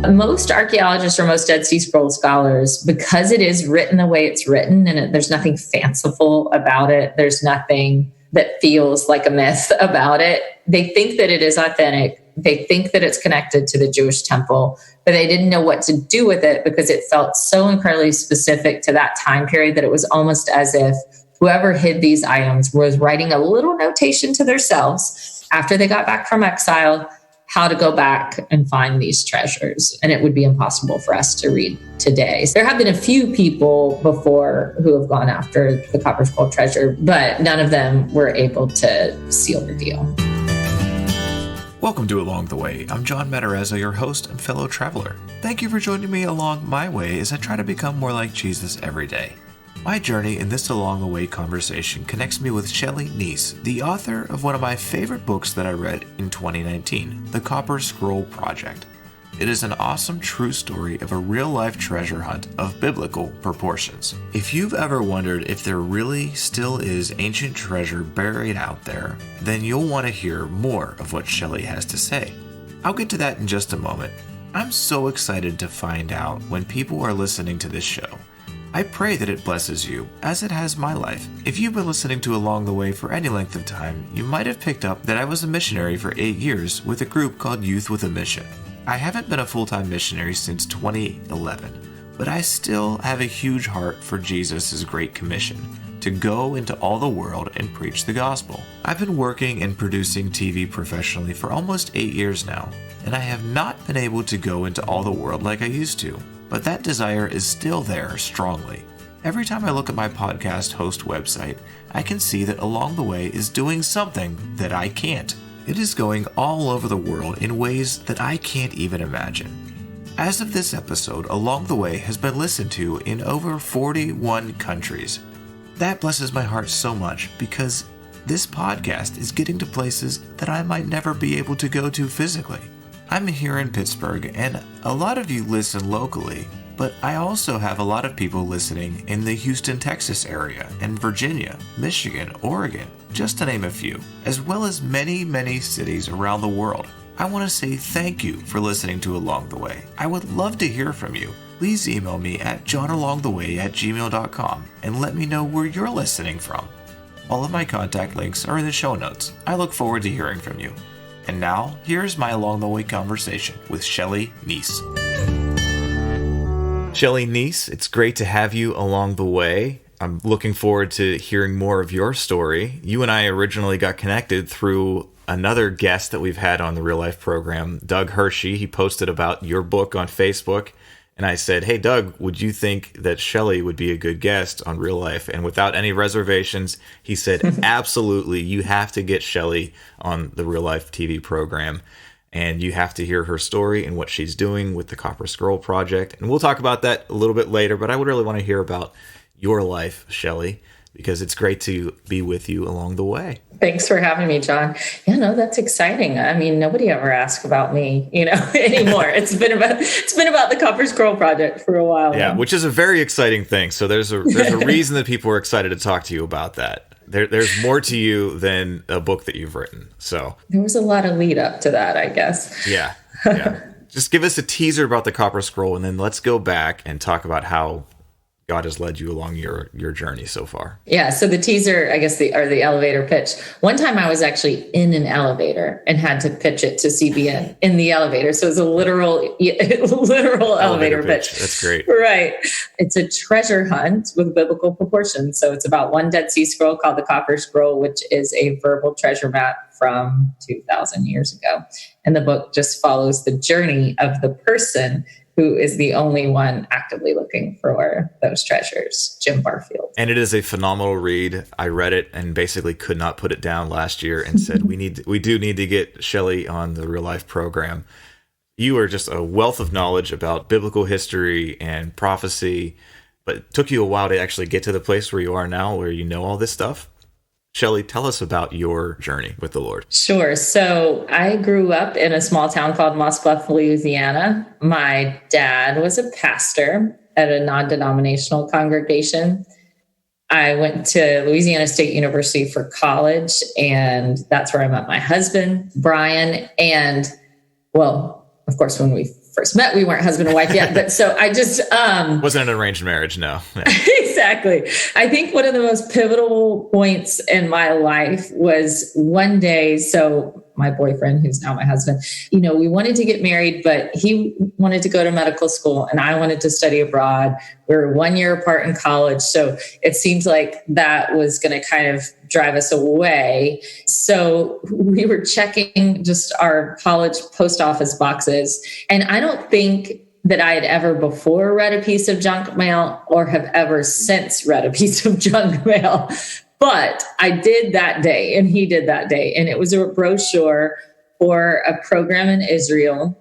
Most archaeologists or most Dead Sea Scroll scholars, because it is written the way it's written and there's nothing fanciful about it, there's nothing that feels like a myth about it, they think that it is authentic. They think that it's connected to the Jewish temple, but they didn't know what to do with it because it felt so incredibly specific to that time period that it was almost as if whoever hid these items was writing a little notation to themselves after they got back from exile, how to go back and find these treasures. And it would be impossible for us to read today. There have been a few people before who have gone after the Copper Scroll treasure, but none of them were able to seal the deal. Welcome to Along the Way. I'm John Matarazzo, your host and fellow traveler. Thank you for joining me along my way as I try to become more like Jesus every day. My journey in this Along the Way conversation connects me with Shelley Neese, the author of one of my favorite books that I read in 2019, The Copper Scroll Project. It is an awesome true story of a real-life treasure hunt of biblical proportions. If you've ever wondered if there really still is ancient treasure buried out there, then you'll want to hear more of what Shelley has to say. I'll get to that in just a moment. I'm so excited to find out when people are listening to this show. I pray that it blesses you, as it has my life. If you've been listening to Along the Way for any length of time, you might have picked up that I was a missionary for 8 years with a group called Youth with a Mission. I haven't been a full-time missionary since 2011, but I still have a huge heart for Jesus' Great Commission, to go into all the world and preach the gospel. I've been working and producing TV professionally for almost 8 years now, and I have not been able to go into all the world like I used to. But that desire is still there strongly. Every time I look at my podcast host website, I can see that Along the Way is doing something that I can't. It is going all over the world in ways that I can't even imagine. As of this episode, Along the Way has been listened to in over 41 countries. That blesses my heart so much because this podcast is getting to places that I might never be able to go to physically. I'm here in Pittsburgh, and a lot of you listen locally, but I also have a lot of people listening in the Houston, Texas area, and Virginia, Michigan, Oregon, just to name a few, as well as many, many cities around the world. I want to say thank you for listening to Along the Way. I would love to hear from you. Please email me at johnalongtheway@gmail.com and let me know where you're listening from. All of my contact links are in the show notes. I look forward to hearing from you. And now, here's my Along the Way conversation with Shelley Neese. Shelley Neese, it's great to have you along the way. I'm looking forward to hearing more of your story. You and I originally got connected through another guest that we've had on the Real Life program, Doug Hershey. He posted about your book on Facebook. And I said, hey, Doug, would you think that Shelley would be a good guest on Real Life? And without any reservations, he said, absolutely, you have to get Shelley on the Real Life TV program. And you have to hear her story and what she's doing with the Copper Scroll Project. And we'll talk about that a little bit later, but I would really want to hear about your life, Shelley, because it's great to be with you along the way. Thanks for having me, John. Yeah, no, that's exciting. I mean, nobody ever asks about me, anymore. It's been about the Copper Scroll Project for a while. Yeah, now. Which is a very exciting thing. So there's a reason that people are excited to talk to you about that. There's more to you than a book that you've written. So there was a lot of lead up to that, I guess. Yeah. Just give us a teaser about the Copper Scroll, and then let's go back and talk about how God has led you along your journey so far. Yeah. So the teaser, I guess, the elevator pitch. One time I was actually in an elevator and had to pitch it to CBN in the elevator. So it was a literal elevator pitch. That's great. Right. It's a treasure hunt with biblical proportions. So it's about one Dead Sea Scroll called the Copper Scroll, which is a verbal treasure map from 2,000 years ago. And the book just follows the journey of the person who is the only one actively looking for those treasures, Jim Barfield. And it is a phenomenal read. I read it and basically could not put it down last year and said, we do need to get Shelley on the Real Life program. You are just a wealth of knowledge about biblical history and prophecy, but it took you a while to actually get to the place where you are now, where you know all this stuff. Shelley, tell us about your journey with the Lord. Sure. So I grew up in a small town called Moss Bluff, Louisiana. My dad was a pastor at a non-denominational congregation. I went to Louisiana State University for college, and that's where I met my husband, Brian. And, well, of course, when we first met, we weren't husband and wife yet. But so I just... wasn't an arranged marriage, no. Exactly. I think one of the most pivotal points in my life was one day, so my boyfriend, who's now my husband, we wanted to get married, but he wanted to go to medical school and I wanted to study abroad. We were 1 year apart in college. So it seems like that was going to kind of drive us away. So we were checking just our college post office boxes. And I don't think that I had ever before read a piece of junk mail or have ever since read a piece of junk mail. But I did that day and he did that day. And it was a brochure for a program in Israel,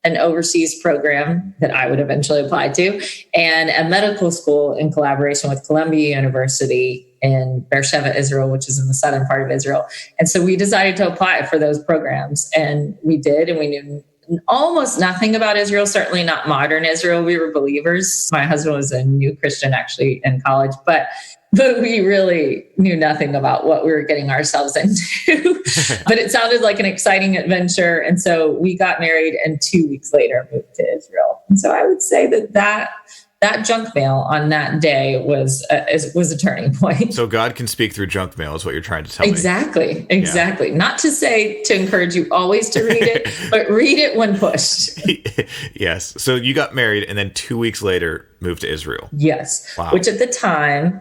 an overseas program that I would eventually apply to, and a medical school in collaboration with Columbia University in Beersheba, Israel, which is in the southern part of Israel. And so we decided to apply for those programs. And we did, and we knew almost nothing about Israel, certainly not modern Israel. We were believers. My husband was a new Christian actually in college, but we really knew nothing about what we were getting ourselves into. But it sounded like an exciting adventure. And so we got married and 2 weeks later moved to Israel. And so I would say that junk mail on that day was a turning point. So God can speak through junk mail is what you're trying to tell me. Exactly. Yeah. Not to encourage you always to read it, but read it when pushed. Yes. So you got married and then 2 weeks later moved to Israel. Yes. Wow. Which at the time,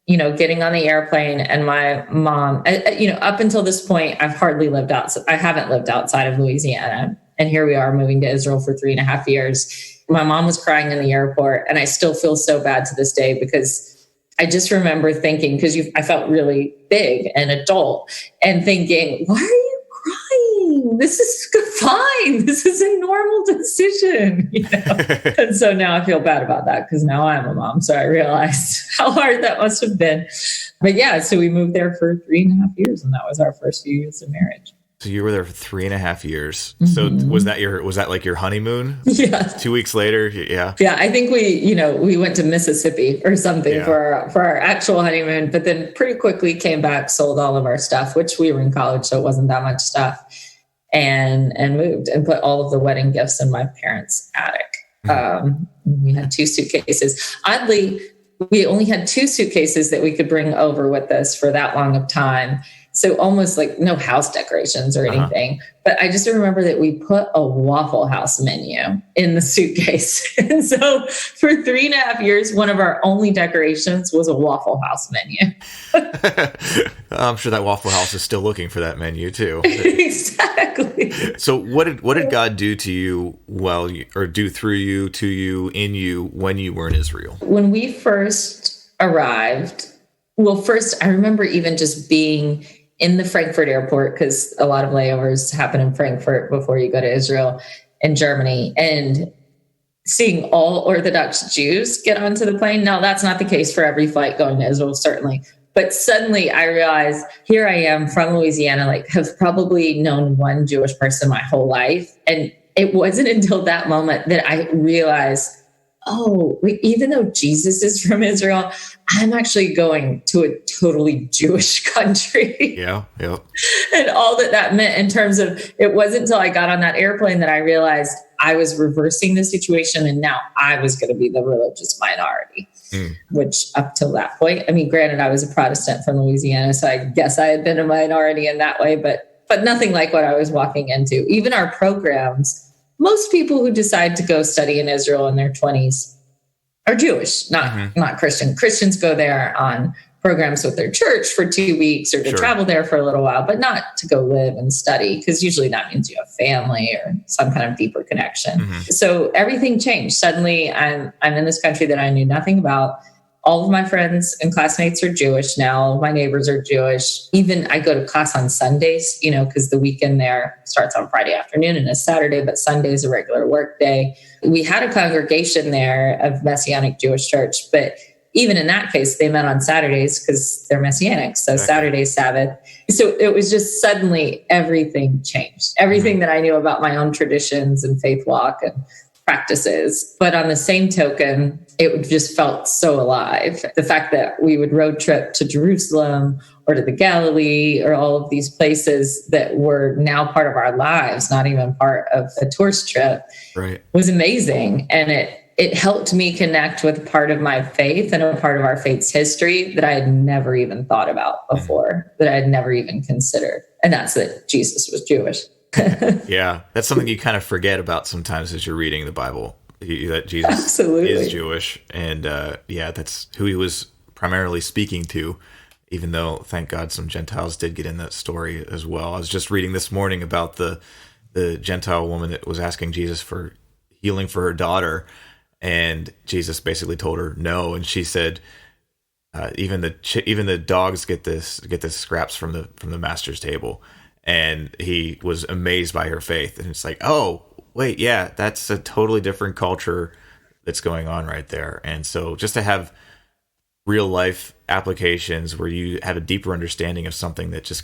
getting on the airplane and my mom, up until this point, I've hardly lived outside. I haven't lived outside of Louisiana. And here we are moving to Israel for 3.5 years. My mom was crying in the airport, and I still feel so bad to this day because I just remember thinking, because I felt really big and adult, and thinking, why are you crying? This is fine. This is a normal decision. And so now I feel bad about that because now I'm a mom. So I realized how hard that must have been. But yeah, so we moved there for 3.5 years, and that was our first few years of marriage. So you were there for 3.5 years. Mm-hmm. So was that like your honeymoon? Yeah. 2 weeks later. Yeah. Yeah. I think we went to Mississippi or something for our actual honeymoon, but then pretty quickly came back, sold all of our stuff, which we were in college, so it wasn't that much stuff, and moved and put all of the wedding gifts in my parents' attic. Mm-hmm. We had 2 suitcases. Oddly, we only had 2 suitcases that we could bring over with us for that long of time. So almost like no house decorations or anything. But I just remember that we put a Waffle House menu in the suitcase. And so for 3.5 years, one of our only decorations was a Waffle House menu. I'm sure that Waffle House is still looking for that menu too. Exactly. So what did God do to you or do through you, to you, in you when you were in Israel? When we first arrived, first I remember even just being in the Frankfurt airport, because a lot of layovers happen in Frankfurt before you go to Israel and Germany, and seeing all Orthodox Jews get onto the plane. Now, that's not the case for every flight going to Israel, certainly. But suddenly I realized here I am from Louisiana, have probably known one Jewish person my whole life. And it wasn't until that moment that I realized, even though Jesus is from Israel, I'm actually going to a totally Jewish country. Yeah. And all that meant in terms of, it wasn't until I got on that airplane that I realized I was reversing the situation. And now I was going to be the religious minority, which up till that point, granted, I was a Protestant from Louisiana, so I guess I had been a minority in that way, but nothing like what I was walking into. Even our programs, most people who decide to go study in Israel in their 20s are Jewish, not Christian. Christians go there on programs with their church for 2 weeks or to travel there for a little while, but not to go live and study, because usually that means you have family or some kind of deeper connection. Mm-hmm. So everything changed. Suddenly I'm in this country that I knew nothing about. All of my friends and classmates are Jewish now. All of my neighbors are Jewish. Even I go to class on Sundays, because the weekend there starts on Friday afternoon and is Saturday, but Sunday is a regular work day. We had a congregation there of Messianic Jewish church, but even in that case, they met on Saturdays because they're Messianic. So Saturday's Sabbath. So it was just suddenly everything changed. Everything that I knew about my own traditions and faith walk and practices. But on the same token, it just felt so alive. The fact that we would road trip to Jerusalem or to the Galilee or all of these places that were now part of our lives, not even part of a tourist trip, right, was amazing. And it helped me connect with part of my faith and a part of our faith's history that I had never even thought about before, that I had never even considered. And that's that Jesus was Jewish. Yeah, that's something you kind of forget about sometimes as you're reading the Bible, that Jesus Absolutely is Jewish. And that's who he was primarily speaking to, even though, thank God, some Gentiles did get in that story as well. I was just reading this morning about the Gentile woman that was asking Jesus for healing for her daughter, and Jesus basically told her no, and she said, even the dogs get this scraps from the master's table. And he was amazed by her faith. And it's like, oh, wait, yeah, that's a totally different culture that's going on right there. And so just to have real life applications where you have a deeper understanding of something that just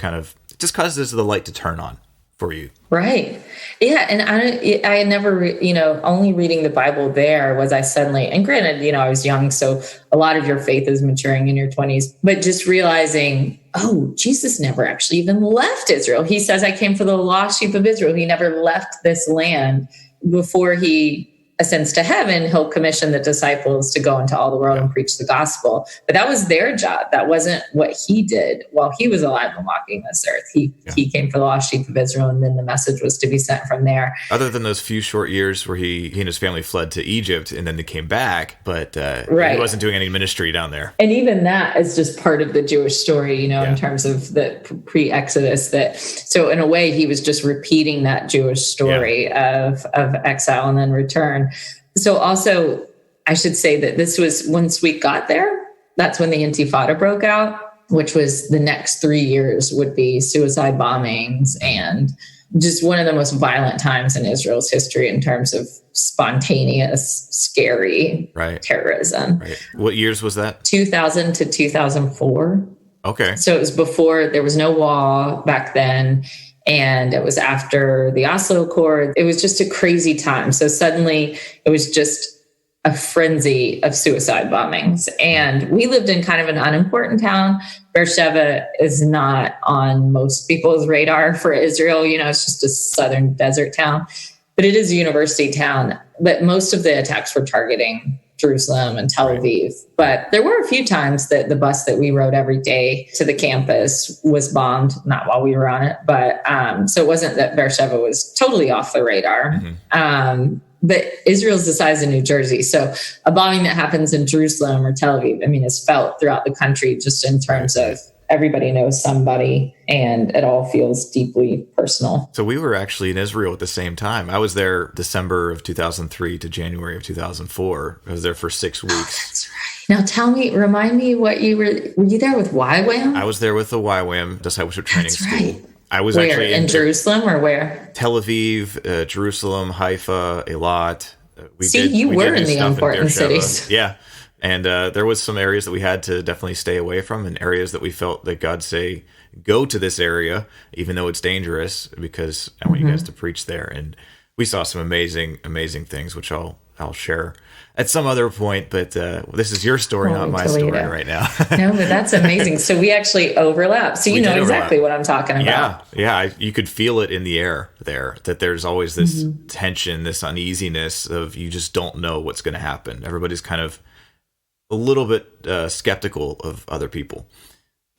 causes the light to turn on for you. Right. Yeah. And I had never, only reading the Bible there was I suddenly, and granted, I was young, so a lot of your faith is maturing in your 20s, but just realizing, oh, Jesus never actually even left Israel. He says, I came for the lost sheep of Israel. He never left this land. Before he ascends to heaven, he'll commission the disciples to go into all the world and preach the gospel. But that was their job. That wasn't what he did while he was alive and walking this earth. He came for the lost sheep of Israel, and then the message was to be sent from there. Other than those few short years where he and his family fled to Egypt and then they came back, but right. He wasn't doing any ministry down there. And even that is just part of the Jewish story, in terms of the pre-Exodus. So in a way, he was just repeating that Jewish story of exile and then return. So also, I should say that this was once we got there, that's when the Intifada broke out, which was the next 3 years would be suicide bombings and just one of the most violent times in Israel's history in terms of spontaneous, scary terrorism. Right. What years was that? 2000 to 2004. Okay. So it was before, there was no wall back then. And it was after the Oslo Accord. It was just a crazy time. So suddenly it was just a frenzy of suicide bombings. And we lived in kind of an unimportant town. Beersheba is not on most people's radar for Israel. It's just a southern desert town. But it is a university town. But most of the attacks were targeting Jerusalem and Tel Aviv. But there were a few times that the bus that we rode every day to the campus was bombed, not while we were on it, but so it wasn't that Beersheba was totally off the radar. Mm-hmm. But Israel's the size of New Jersey. So a bombing that happens in Jerusalem or Tel Aviv, is felt throughout the country just in terms of everybody knows somebody and it all feels deeply personal. So we were actually in Israel at the same time. I was there December of 2003 to January of 2004. I was there for 6 weeks. Oh, that's right. Now remind me what you were you there with YWAM? I was there with the YWAM Discipleship Training School. Right. I was where, actually in Jerusalem or where? Tel Aviv, Jerusalem, Haifa, Eilat. You were in the important cities. Yeah. And there was some areas that we had to definitely stay away from, and areas that we felt that God say, go to this area, even though it's dangerous, because I want you guys to preach there. And we saw some amazing, amazing things, which I'll share at some other point. But this is your story, not my story right now. No, but that's amazing. So we actually overlap. So you know exactly what I'm talking about. Yeah. You could feel it in the air there, that there's always this tension, this uneasiness of you just don't know what's going to happen. Everybody's kind of a little bit skeptical of other people.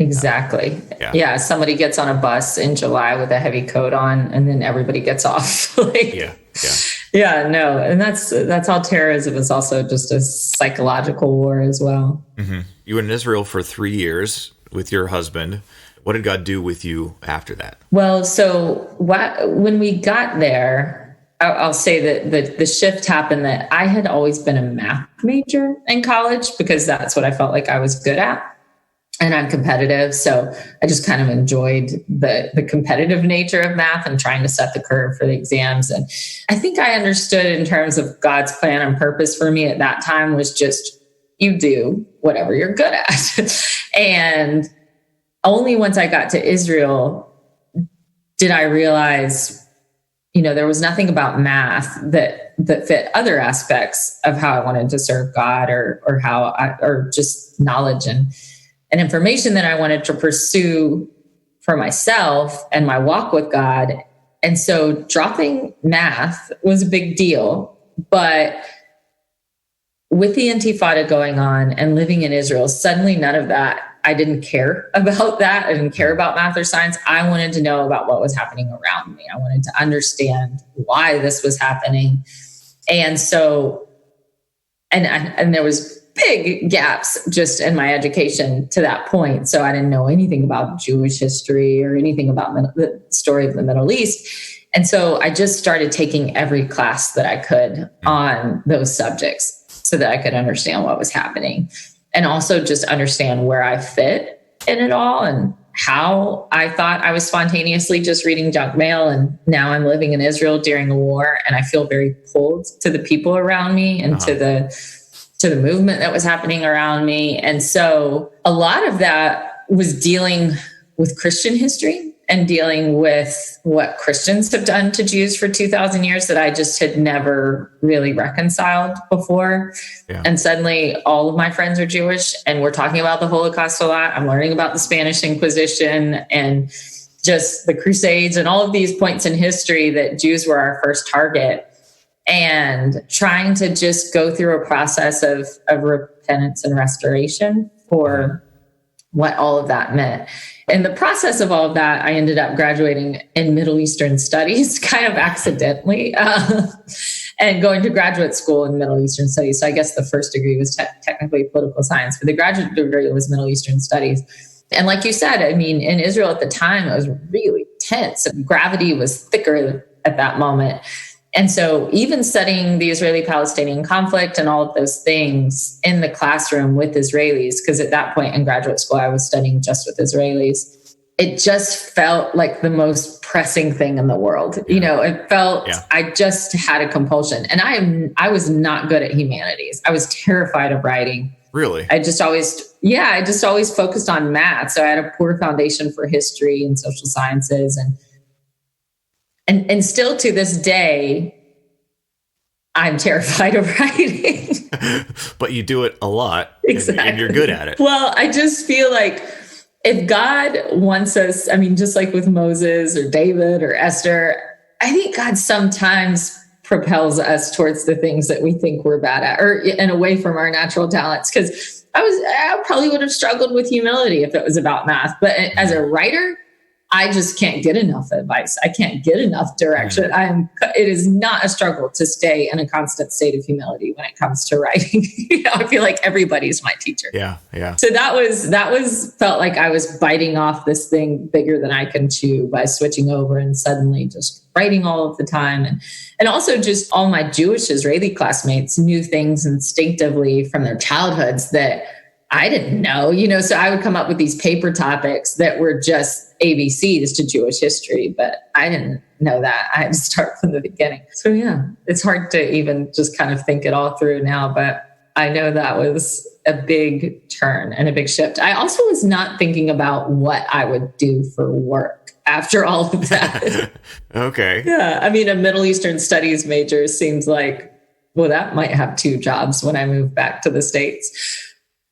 Exactly. Yeah. Somebody gets on a bus in July with a heavy coat on, and then everybody gets off. Yeah, no. And that's how terrorism is also just a psychological war as well. Mm-hmm. You were in Israel for 3 years with your husband. What did God do with you after that? Well, so when we got there, I'll say that the shift happened that I had always been a math major in college because that's what I felt like I was good at. And I'm competitive. So I just kind of enjoyed the competitive nature of math and trying to set the curve for the exams. And I think I understood in terms of God's plan and purpose for me at that time was just, you do whatever you're good at. And only once I got to Israel did I realize, there was nothing about math that fit other aspects of how I wanted to serve God or just knowledge and information that I wanted to pursue for myself and my walk with God. And so dropping math was a big deal. But with the Intifada going on and living in Israel, suddenly none of that, I didn't care about that. I didn't care about math or science. I wanted to know about what was happening around me. I wanted to understand why this was happening. And so, and there was big gaps just in my education to that point. So I didn't know anything about Jewish history or anything about the story of the Middle East. And so I just started taking every class that I could on those subjects so that I could understand what was happening and also just understand where I fit in it all and how I thought I was spontaneously just reading junk mail. And now I'm living in Israel during the war, and I feel very pulled to the people around me and to the movement that was happening around me. And so a lot of that was dealing with Christian history and dealing with what Christians have done to Jews for 2,000 years that I just had never really reconciled before. Yeah. And suddenly all of my friends are Jewish, and we're talking about the Holocaust a lot. I'm learning about the Spanish Inquisition and just the Crusades and all of these points in history that Jews were our first target, and trying to just go through a process of repentance and restoration for what all of that meant. In the process of all of that, I ended up graduating in Middle Eastern Studies, kind of accidentally, and going to graduate school in Middle Eastern Studies. So I guess the first degree was technically political science, but the graduate degree was Middle Eastern Studies. And like you said, I mean, in Israel at the time, it was really tense. Gravity was thicker at that moment. And so even studying the Israeli-Palestinian conflict and all of those things in the classroom with Israelis, because at that point in graduate school, I was studying just with Israelis, it just felt like the most pressing thing in the world. It felt, I just had a compulsion. And I was not good at humanities. I was terrified of writing. Really? I just always focused on math. So I had a poor foundation for history and social sciences, and still to this day, I'm terrified of writing. But you do it a lot, exactly. And you're good at it. Well, I just feel like if God wants us, I mean, just like with Moses or David or Esther, I think God sometimes propels us towards the things that we think we're bad at, or and away from our natural talents. Because I probably would have struggled with humility if it was about math. But as a writer, I just can't get enough advice. I can't get enough direction. It is not a struggle to stay in a constant state of humility when it comes to writing. I feel like everybody's my teacher. Yeah. So that felt like I was biting off this thing bigger than I can chew by switching over and suddenly just writing all of the time. And also just all my Jewish Israeli classmates knew things instinctively from their childhoods that I didn't know, so I would come up with these paper topics that were just ABCs to Jewish history, but I didn't know that. I had to start from the beginning. So it's hard to even just kind of think it all through now, but I know that was a big turn and a big shift. I also was not thinking about what I would do for work after all of that. Okay. Yeah. I mean, a Middle Eastern Studies major seems like, well, that might have 2 jobs when I move back to the States.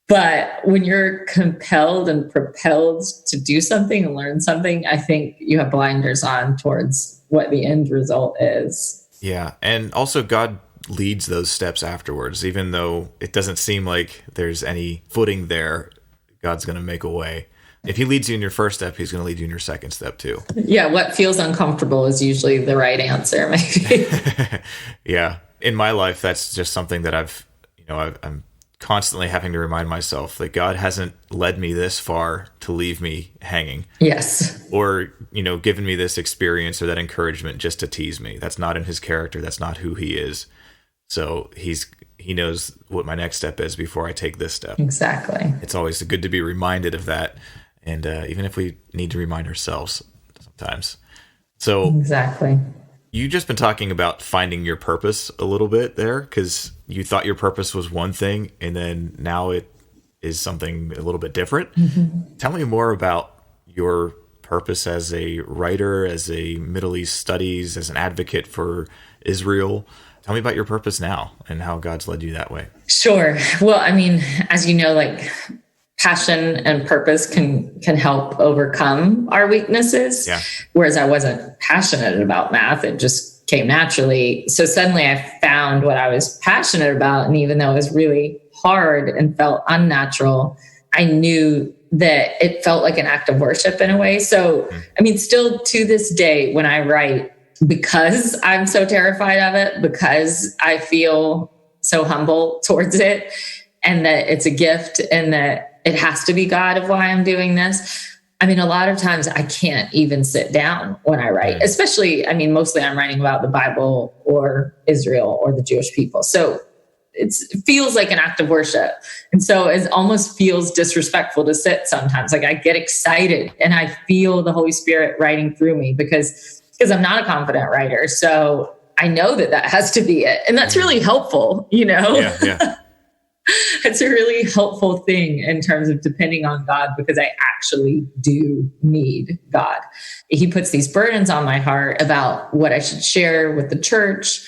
But when you're compelled and propelled to do something and learn something, I think you have blinders on towards what the end result is. Yeah. And also God leads those steps afterwards, even though it doesn't seem like there's any footing there. God's going to make a way. If he leads you in your first step, he's going to lead you in your second step too. Yeah. What feels uncomfortable is usually the right answer, maybe. Yeah. In my life, that's just something that I'm constantly having to remind myself that God hasn't led me this far to leave me hanging. Yes. Or, given me this experience or that encouragement just to tease me. That's not in his character. That's not who he is. So he knows what my next step is before I take this step. Exactly. It's always good to be reminded of that. And even if we need to remind ourselves sometimes. So exactly. You just been talking about finding your purpose a little bit there, because you thought your purpose was one thing and then now it is something a little bit different. Mm-hmm. Tell me more about your purpose as a writer, as a Middle East studies, as an advocate for Israel. Tell me about your purpose now and how God's led you that way. Sure. Well, I mean, as you know, like passion and purpose can help overcome our weaknesses. Yeah. Whereas I wasn't passionate about math. It just came naturally. So suddenly I found what I was passionate about. And even though it was really hard and felt unnatural, I knew that it felt like an act of worship in a way. So, I mean, still to this day, when I write, because I'm so terrified of it, because I feel so humble towards it, and that it's a gift and that it has to be God of why I'm doing this. I mean, a lot of times I can't even sit down when I write, especially, I mean, mostly I'm writing about the Bible or Israel or the Jewish people. So it feels like an act of worship. And so it almost feels disrespectful to sit sometimes. Like I get excited and I feel the Holy Spirit writing through me because I'm not a confident writer. So I know that has to be it. And that's really helpful, you know? Yeah. It's a really helpful thing in terms of depending on God, because I actually do need God. He puts these burdens on my heart about what I should share with the church,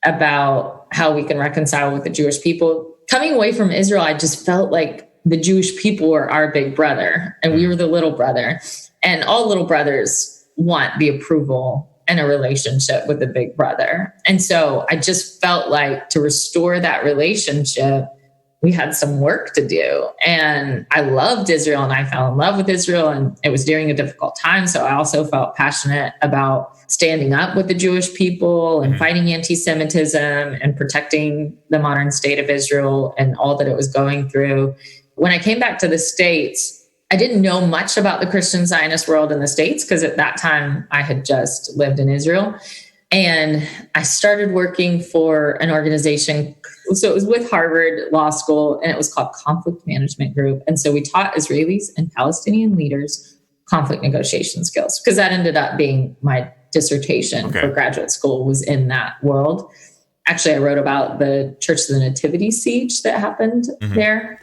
about how we can reconcile with the Jewish people. Coming away from Israel, I just felt like the Jewish people were our big brother and we were the little brother. And all little brothers want the approval and a relationship with the big brother. And so I just felt like to restore that relationship, we had some work to do. And I loved Israel and I fell in love with Israel, and it was during a difficult time. So I also felt passionate about standing up with the Jewish people and fighting anti-Semitism and protecting the modern state of Israel and all that it was going through. When I came back to the States, I didn't know much about the Christian Zionist world in the States because at that time I had just lived in Israel. And I started working for an organization. So it was with Harvard Law School, and it was called Conflict Management Group. And so we taught Israelis and Palestinian leaders conflict negotiation skills, because that ended up being my dissertation for graduate school, was in that world. Actually, I wrote about the Church of the Nativity siege that happened there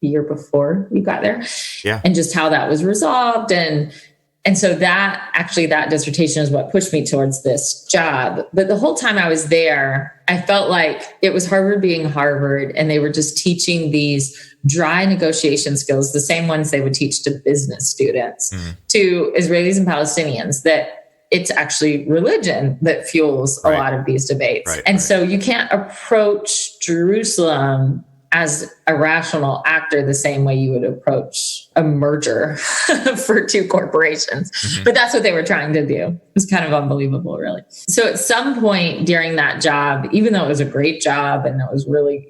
the year before we got there, and just how that was resolved. And so that dissertation is what pushed me towards this job. But the whole time I was there, I felt like it was Harvard being Harvard, and they were just teaching these dry negotiation skills, the same ones they would teach to business students, to Israelis and Palestinians, that it's actually religion that fuels a lot of these debates. So you can't approach Jerusalem as a rational actor the same way you would approach a merger for two corporations. But that's what they were trying to do. It was kind of unbelievable, really. So at some point during that job, even though it was a great job and it was really,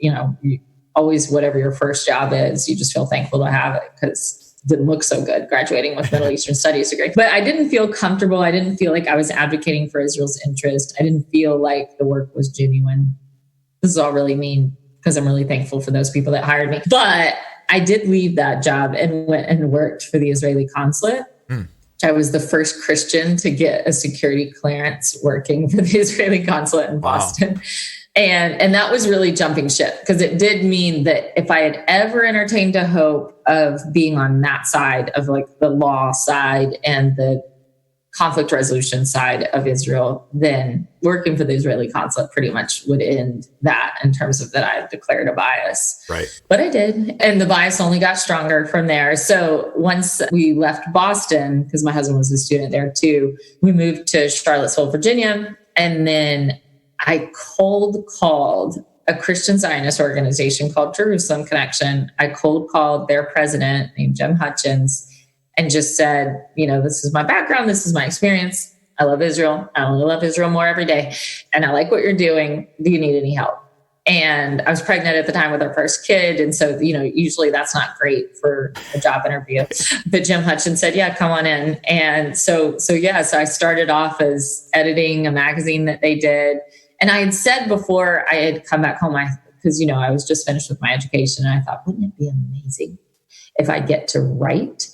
always whatever your first job is, you just feel thankful to have it because it didn't look so good graduating with Middle Eastern Studies degree. But I didn't feel comfortable. I didn't feel like I was advocating for Israel's interest. I didn't feel like the work was genuine. This is all really mean, because I'm really thankful for those people that hired me. But I did leave that job and went and worked for the Israeli consulate. I was the first Christian to get a security clearance working for the Israeli consulate in Boston. And that was really jumping ship, because it did mean that if I had ever entertained a hope of being on that side of like the law side and the conflict resolution side of Israel, then working for the Israeli consulate pretty much would end that in terms of that I declared a bias. But I did. And the bias only got stronger from there. So once we left Boston, because my husband was a student there too, we moved to Charlottesville, Virginia. And then I cold called a Christian Zionist organization called Jerusalem Connection. I cold called their president named Jim Hutchins and just said, this is my background. This is my experience. I love Israel. I only love Israel more every day. And I like what you're doing. Do you need any help? And I was pregnant at the time with our first kid. And so, usually that's not great for a job interview. But Jim Hutchins said, yeah, come on in. And so I started off as editing a magazine that they did. And I had said before I had come back home, because, I was just finished with my education. And I thought, wouldn't it be amazing if I get to write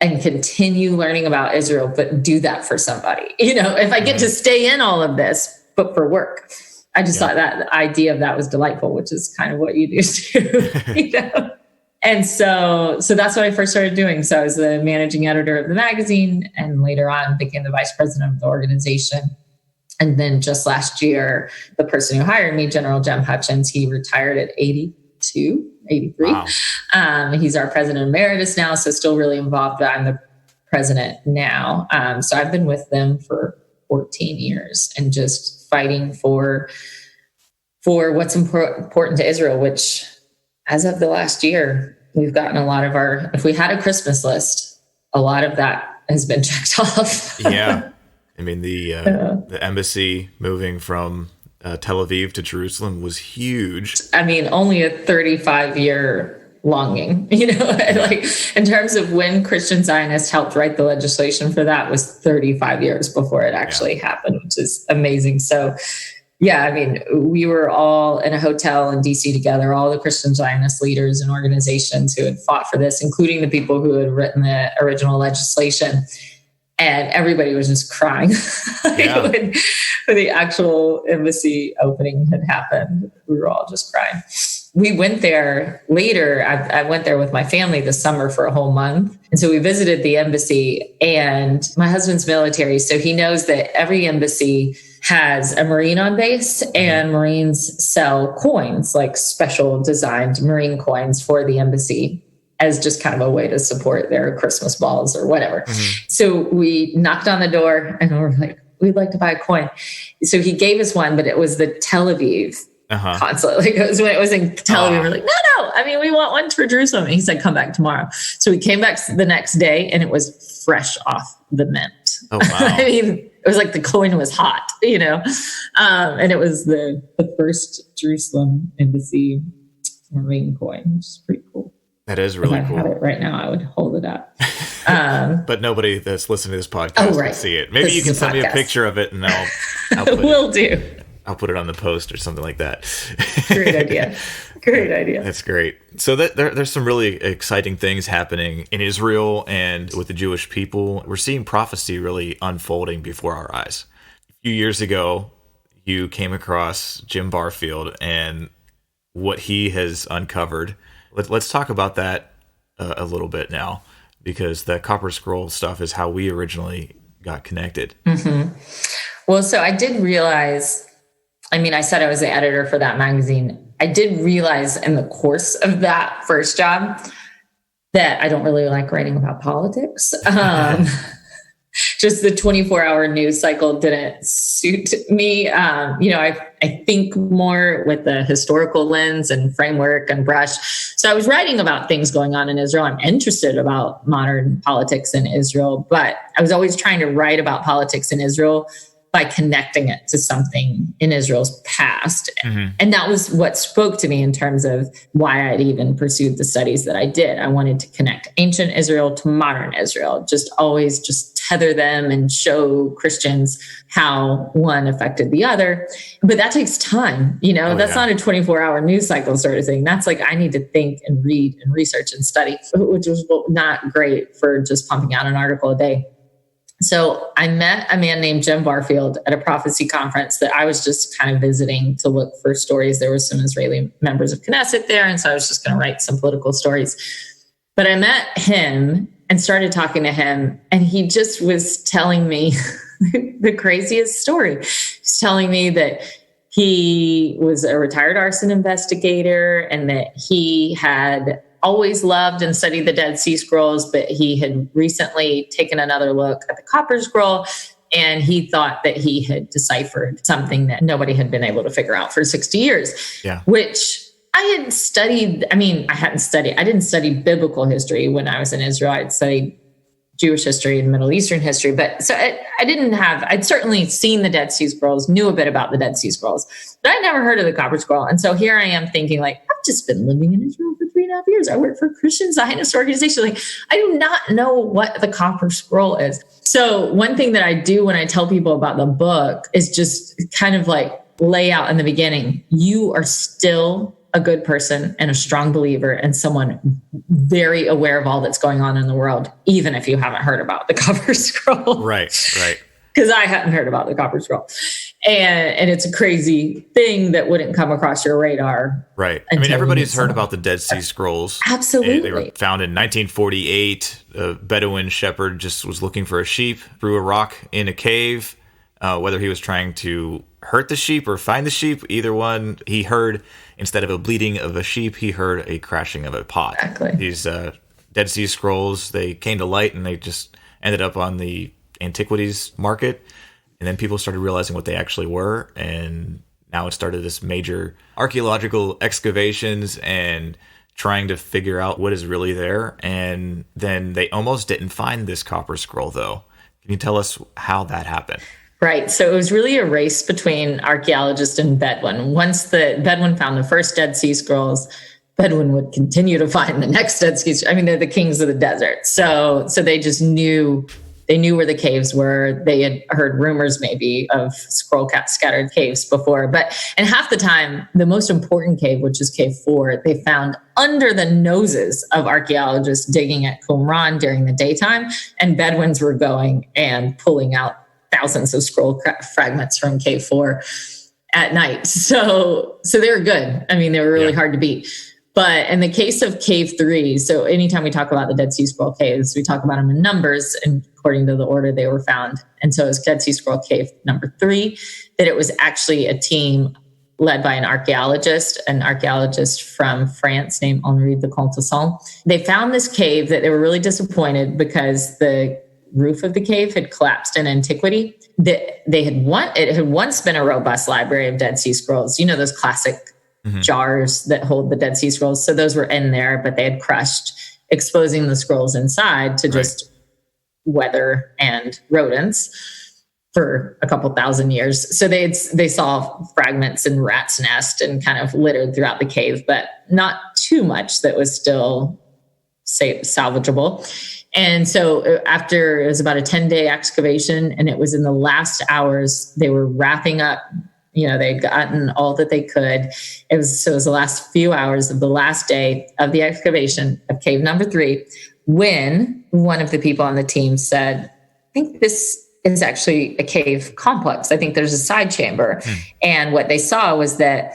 and continue learning about Israel, but do that for somebody? If I get to stay in all of this, but for work. I just thought that the idea of that was delightful, which is kind of what you do too. And so that's what I first started doing. So I was the managing editor of the magazine and later on became the vice president of the organization. And then just last year, the person who hired me, General Jem Hutchins, he retired at 82, 83. Wow. He's our president emeritus now, so still really involved. I'm the president now. So I've been with them for 14 years and just fighting for what's important to Israel, which as of the last year, we've gotten a lot of if we had a Christmas list, a lot of that has been checked off. Yeah. I mean, the embassy moving from Tel Aviv to Jerusalem was huge. I mean, only a 35-year longing, like in terms of when Christian Zionists helped write the legislation for that was 35 years before it actually happened, which is amazing. So yeah, I mean, we were all in a hotel in DC together, all the Christian Zionist leaders and organizations who had fought for this, including the people who had written the original legislation. And everybody was just crying when the actual embassy opening had happened. We were all just crying. We went there later. I went there with my family this summer for a whole month. And so we visited the embassy, and my husband's military. So he knows that every embassy has a Marine on base, and Marines sell coins, like special designed Marine coins for the embassy as just kind of a way to support their Christmas balls or whatever. Mm-hmm. So we knocked on the door and we were like, we'd like to buy a coin. So he gave us one, but it was the Tel Aviv consulate. Like when it was in Tel Aviv, we're like, no, I mean, we want one for Jerusalem. And he said, come back tomorrow. So we came back the next day and it was fresh off the mint. Oh, wow. I mean, it was like the coin was hot, and it was the first Jerusalem embassy Marine coin, which is pretty cool. That is really cool. If I had it right now, I would hold it up. But nobody that's listening to this podcast can see it. Maybe you can send me a picture of it and I'll put it on the post or something like that. Great idea. Great idea. That's great. So there's some really exciting things happening in Israel and with the Jewish people. We're seeing prophecy really unfolding before our eyes. A few years ago, you came across Jim Barfield and what he has uncovered. Let's talk about that a little bit now, because the Copper Scroll stuff is how we originally got connected. Mm-hmm. Well, so I did realize, I said I was the editor for that magazine. I did realize in the course of that first job that I don't really like writing about politics. Just the 24-hour news cycle didn't suit me. I think more with the historical lens and framework and brush. So I was writing about things going on in Israel. I'm interested about modern politics in Israel, but I was always trying to write about politics in Israel by connecting it to something in Israel's past. Mm-hmm. And that was what spoke to me in terms of why I'd even pursued the studies that I did. I wanted to connect ancient Israel to modern Israel, just always just tether them and show Christians how one affected the other. But that takes time. That's not a 24-hour news cycle sort of thing. That's like, I need to think and read and research and study, which was not great for just pumping out an article a day. So I met a man named Jim Barfield at a prophecy conference that I was just kind of visiting to look for stories. There were some Israeli members of Knesset there, and so I was just going to write some political stories. But I met him and started talking to him, and he just was telling me the craziest story. He's telling me that he was a retired arson investigator and that he had always loved and studied the Dead Sea Scrolls, but he had recently taken another look at the Copper Scroll, and he thought that he had deciphered something that nobody had been able to figure out for 60 years, which I had studied. I didn't study biblical history when I was in Israel. I'd studied Jewish history and Middle Eastern history, but so I'd certainly seen the Dead Sea Scrolls, knew a bit about the Dead Sea Scrolls, but I'd never heard of the Copper Scroll. And so here I am thinking like, I've just been living in Israel for 3.5 years. I work for a Christian Zionist organization. Like, I do not know what the Copper Scroll is. So one thing that I do when I tell people about the book is just kind of like lay out in the beginning, you are still a good person and a strong believer and someone very aware of all that's going on in the world, even if you haven't heard about the Copper Scroll. Right. because I hadn't heard about the Copper Scroll. And it's a crazy thing that wouldn't come across your radar. Right. I mean, everybody's heard about the Dead Sea Scrolls. Absolutely. They were found in 1948. A Bedouin shepherd just was looking for a sheep, threw a rock in a cave. Whether he was trying to hurt the sheep or find the sheep, either one, he heard, instead of a bleating of a sheep, he heard a crashing of a pot. Exactly. These Dead Sea Scrolls, they came to light and they just ended up on the antiquities market. And then people started realizing what they actually were. And now it started this major archaeological excavations and trying to figure out what is really there. And then they almost didn't find this Copper Scroll, though. Can you tell us how that happened? Right. So it was really a race between archaeologist and Bedouin. Once the Bedouin found the first Dead Sea Scrolls, Bedouin would continue to find the next Dead Sea Scrolls. I mean, they're the kings of the desert. So they just knew. They knew where the caves were. They had heard rumors maybe of scattered caves before. And half the time, the most important cave, which is cave 4, they found under the noses of archaeologists digging at Qumran during the daytime. And Bedouins were going and pulling out thousands of scroll fragments from cave 4 at night. So they were good. I mean, they were really hard to beat. But in the case of cave 3, so anytime we talk about the Dead Sea Scroll caves, we talk about them in numbers and according to the order they were found. And so it's Dead Sea Scroll cave number 3, that it was actually a team led by an archaeologist from France named Henri de Contesson. They found this cave that they were really disappointed because the roof of the cave had collapsed in antiquity. It had once been a robust library of Dead Sea Scrolls. You know, those classic jars that hold the Dead Sea Scrolls. So those were in there, but they had crushed, exposing the scrolls inside to just weather and rodents for a couple thousand years. So they saw fragments in rat's nest and kind of littered throughout the cave, but not too much that was still salvageable. And so after, it was about a 10-day excavation, and it was in the last hours, they were wrapping up. They'd gotten all that they could. It was the last few hours of the last day of the excavation of cave number 3, when one of the people on the team said, I think this is actually a cave complex. I think there's a side chamber. And what they saw was that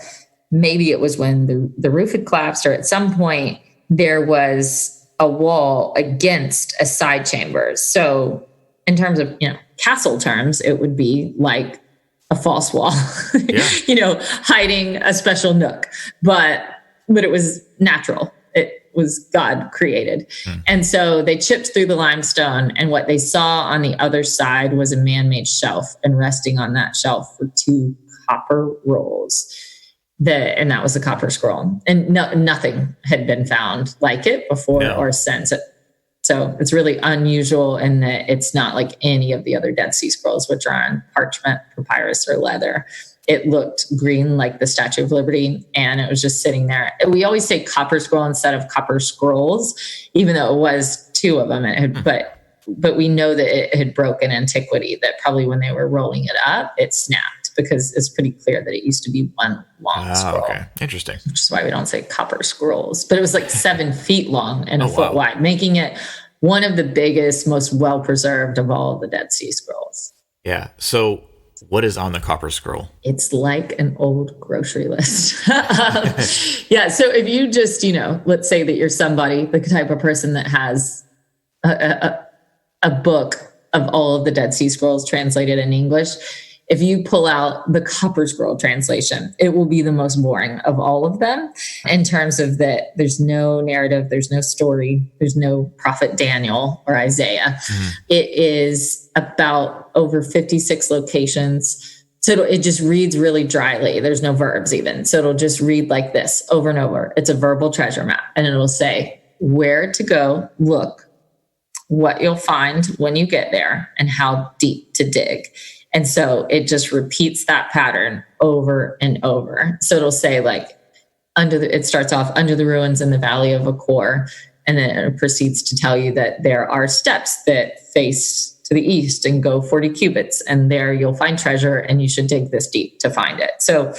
maybe it was when the roof had collapsed, or at some point there was a wall against a side chamber. So in terms of, castle terms, it would be like a false wall, hiding a special nook, but it was natural. It was God created. And so they chipped through the limestone, and what they saw on the other side was a man-made shelf, and resting on that shelf were 2 copper rolls. And that was the Copper Scroll. And nothing had been found like it before or since. So it's really unusual in that it's not like any of the other Dead Sea Scrolls, which are on parchment, papyrus, or leather. It looked green like the Statue of Liberty, and it was just sitting there. We always say Copper Scroll instead of Copper Scrolls, even though it was 2 of them. But we know that it had broken antiquity, that probably when they were rolling it up, it snapped, because it's pretty clear that it used to be one long scroll. Okay. Interesting. Which is why we don't say Copper Scrolls. But it was like 7 feet long and a foot wide, making it one of the biggest, most well-preserved of all the Dead Sea Scrolls. Yeah. So what is on the Copper Scroll? It's like an old grocery list. Yeah. So if you just, let's say that you're somebody, the type of person that has a book of all of the Dead Sea Scrolls translated in English, if you pull out the Copper Scroll translation, it will be the most boring of all of them, in terms of that there's no narrative, there's no story, there's no prophet Daniel or Isaiah. It is about over 56 locations. So it just reads really dryly. There's no verbs even. So it'll just read like this over and over. It's a verbal treasure map, and it'll say where to go, look, what you'll find when you get there, and how deep to dig. And so it just repeats that pattern over and over. So it'll say it starts off under the ruins in the valley of Akor. And then it proceeds to tell you that there are steps that face to the east and go 40 cubits. And there you'll find treasure, and you should dig this deep to find it. So,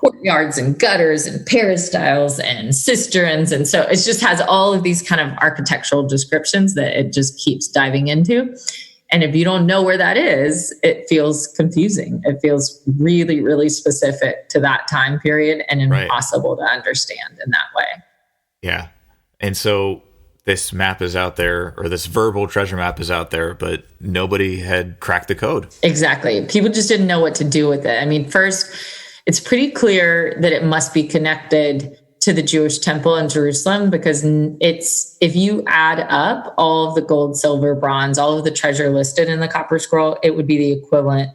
courtyards and gutters and peristyles and cisterns. And so it just has all of these kind of architectural descriptions that it just keeps diving into. And if you don't know where that is, it feels confusing. It feels really, really specific to that time period and impossible to understand in that way. Yeah. And so this map is out there, or this verbal treasure map is out there, but nobody had cracked the code. Exactly. People just didn't know what to do with it. I mean, first, it's pretty clear that it must be connected to the Jewish temple in Jerusalem, because if you add up all of the gold, silver, bronze, all of the treasure listed in the Copper Scroll, it would be the equivalent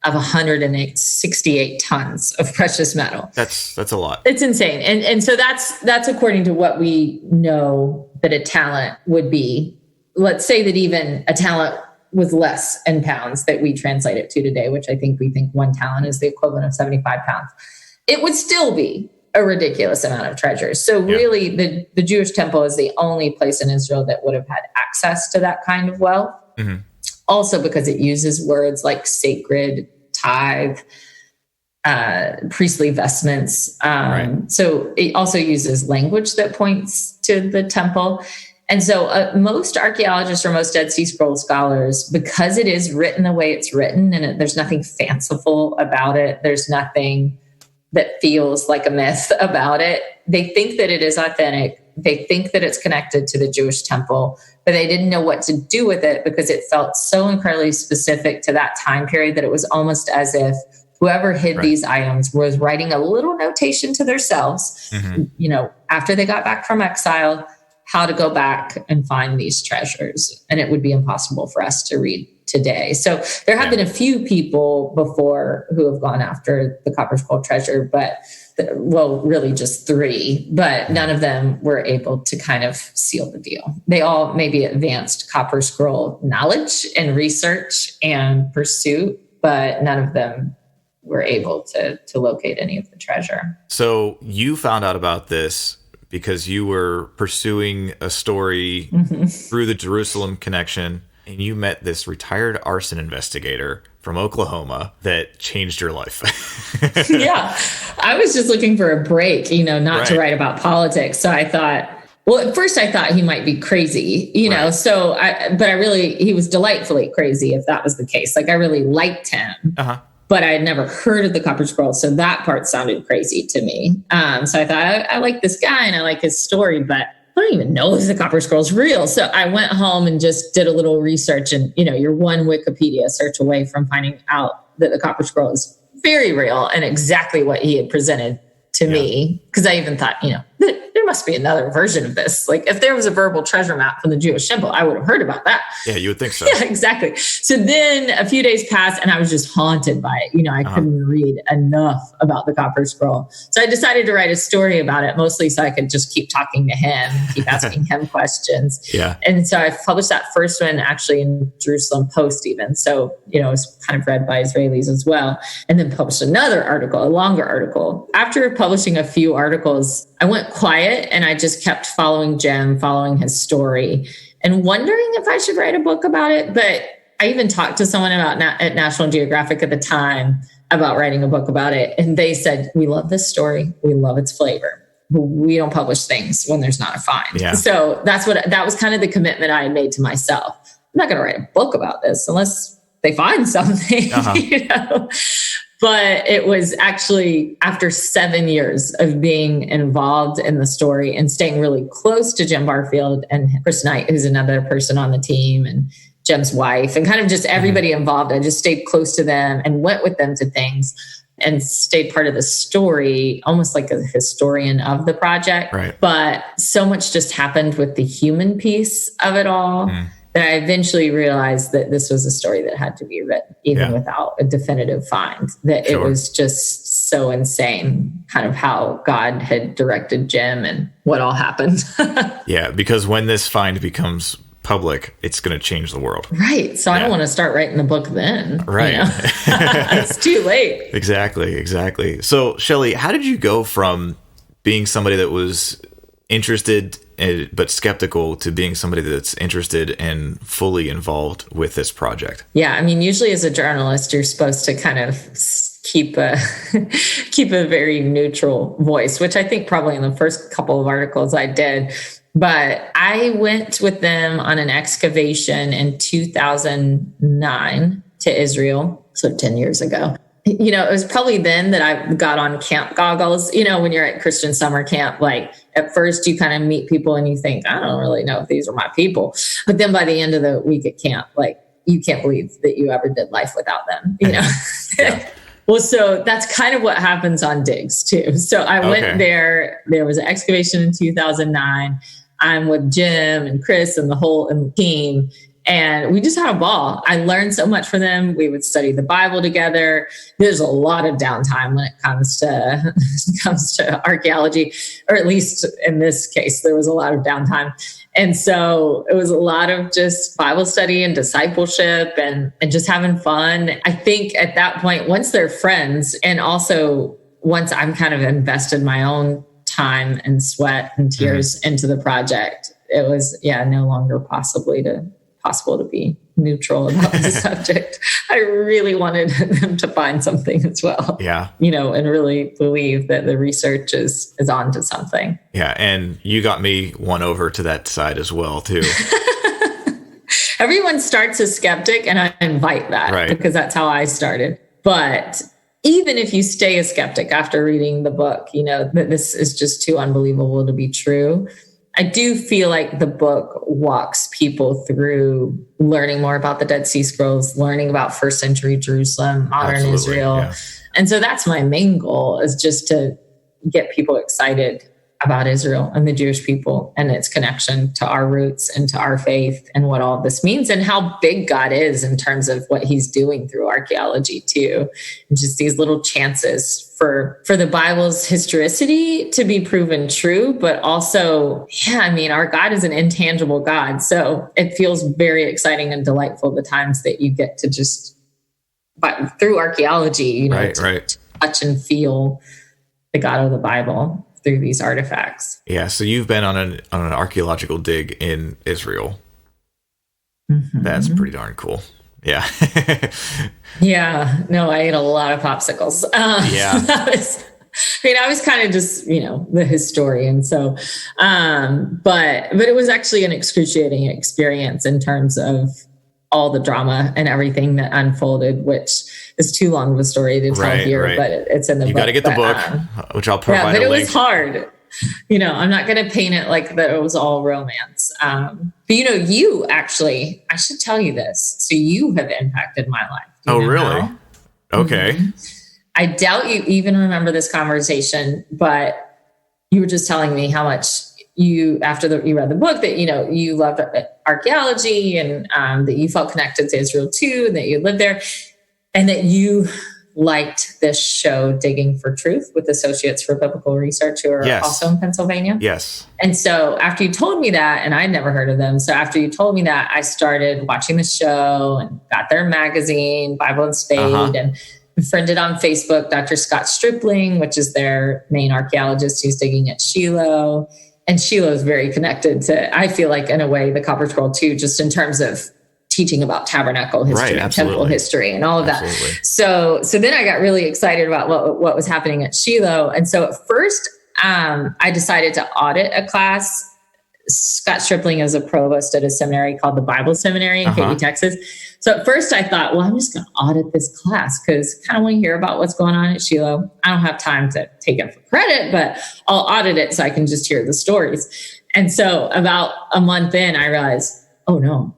of 168 tons of precious metal. That's a lot. It's insane. And so that's according to what we know that a talent would be. Let's say that even a talent was less in pounds that we translate it to today, which we think 1 talent is the equivalent of 75 pounds. It would still be a ridiculous amount of treasure. So really the Jewish temple is the only place in Israel that would have had access to that kind of wealth. Mm-hmm. Also because it uses words like sacred, tithe, priestly vestments. So it also uses language that points to the temple. And so most archaeologists or most Dead Sea Scrolls scholars, because it is written the way it's written and there's nothing fanciful about it, there's nothing that feels like a myth about it, they think that it is authentic. They think that it's connected to the Jewish temple, but they didn't know what to do with it because it felt so incredibly specific to that time period that it was almost as if whoever hid these items was writing a little notation to themselves, after they got back from exile, how to go back and find these treasures. And it would be impossible for us to read today. So there have been a few people before who have gone after the Copper Scroll treasure, but really just 3, but none of them were able to kind of seal the deal. They all maybe advanced Copper Scroll knowledge and research and pursuit, but none of them were able to locate any of the treasure. So you found out about this because you were pursuing a story through the Jerusalem connection, and you met this retired arson investigator from Oklahoma that changed your life. Yeah. I was just looking for a break, not to write about politics. So I thought, at first I thought he might be crazy, he was delightfully crazy if that was the case. Like I really liked him, but I had never heard of the Copper Scroll. So that part sounded crazy to me. So I thought, I like this guy and I like his story, but I don't even know if the Copper Scroll is real. So I went home and just did a little research, and, you're one Wikipedia search away from finding out that the Copper Scroll is very real and exactly what he had presented to me. Because I even thought, there must be another version of this. Like if there was a verbal treasure map from the Jewish temple, I would have heard about that. Yeah, you would think so. Yeah, exactly. So then a few days passed and I was just haunted by it. I couldn't read enough about the Copper Scroll. So I decided to write a story about it, mostly so I could just keep talking to him, keep asking him questions. Yeah. And so I published that first one actually in Jerusalem Post even. So, it was kind of read by Israelis as well. And then published another article, a longer article. After publishing a few articles, I went quiet and I just kept following Jim, following his story and wondering if I should write a book about it. But I even talked to someone at National Geographic at the time about writing a book about it. And they said, we love this story. We love its flavor. We don't publish things when there's not a find. Yeah. So that was kind of the commitment I had made to myself. I'm not going to write a book about this unless they find something, But it was actually after 7 years of being involved in the story and staying really close to Jim Barfield and Chris Knight, who's another person on the team, and Jim's wife, and kind of just everybody involved. I just stayed close to them and went with them to things and stayed part of the story, almost like a historian of the project. Right. But so much just happened with the human piece of it all. That I eventually realized that this was a story that had to be written, even without a definitive find, that it was just so insane, kind of how God had directed Jim and what all happened. Yeah, because when this find becomes public, it's going to change the world. Right. So I don't want to start writing the book then. Right. It's too late. Exactly. So, Shelley, how did you go from being somebody that was interested but skeptical to being somebody that's interested and fully involved with this project? Yeah, I mean, usually as a journalist, you're supposed to kind of keep a very neutral voice, which I think probably in the first couple of articles I did. But I went with them on an excavation in 2009 to Israel, so 10 years ago. It was probably then that I got on camp goggles. When you're at Christian summer camp, like at first you kind of meet people and you think, I don't really know if these are my people. But then by the end of the week at camp, like you can't believe that you ever did life without them, Yeah. Well, so that's kind of what happens on digs too. So I went there. There was an excavation in 2009. I'm with Jim and Chris and the whole team. And we just had a ball. I learned so much from them. We would study the Bible together. There's a lot of downtime when it comes to archaeology, or at least in this case, there was a lot of downtime. And so it was a lot of just Bible study and discipleship and just having fun. I think at that point, once they're friends, and also once I'm kind of invested my own time and sweat and tears into the project, it was, no longer possible to be neutral about the subject. I really wanted them to find something as well. Yeah. And really believe that the research is on to something. Yeah. And you got me won over to that side as well, too. Everyone starts a skeptic, and I invite that because that's how I started. But even if you stay a skeptic after reading the book, that this is just too unbelievable to be true, I do feel like the book walks people through learning more about the Dead Sea Scrolls, learning about first century Jerusalem, modern Israel. Yeah. And so that's my main goal, is just to get people excited about Israel and the Jewish people and its connection to our roots and to our faith and what all this means and how big God is in terms of what he's doing through archaeology too. And just these little chances for the Bible's historicity to be proven true, but also, our God is an intangible God. So it feels very exciting and delightful the times that you get to just, but through archaeology, to touch and feel the God of the Bible through these artifacts. Yeah, so you've been on an archaeological dig in Israel. Mm-hmm. That's pretty darn cool. Yeah. Yeah. No, I ate a lot of popsicles. I was kind of just, the historian. So, but it was actually an excruciating experience in terms of all the drama and everything that unfolded, which is too long of a story to tell here, but it's in the book. You got to get the book, which I'll provide a link. But it was hard. I'm not going to paint it like that it was all romance. But you actually, I should tell you this. So you have impacted my life. Oh, really? How? Okay. Mm-hmm. I doubt you even remember this conversation, but you were just telling me how much you read the book, that, you loved archaeology and that you felt connected to Israel too, and that you lived there, and that you liked this show, Digging for Truth, with Associates for Biblical Research, who are also in Pennsylvania. Yes. And so after you told me that, and I'd never heard of them, so after you told me that, I started watching the show and got their magazine, Bible and Spade, and befriended on Facebook Dr. Scott Stripling, which is their main archaeologist who's digging at Shiloh. And Shiloh is very connected to, I feel like, in a way, the Copper Scroll too, just in terms of teaching about tabernacle history and temple history and all of that. So then I got really excited about what was happening at Shiloh. And so at first, I decided to audit a class. Scott Stripling is a provost at a seminary called the Bible Seminary in Katy, Texas. So at first I thought, well, I'm just going to audit this class because I kind of want to hear about what's going on at Shiloh. I don't have time to take it for credit, but I'll audit it so I can just hear the stories. And so about a month in, I realized, oh no,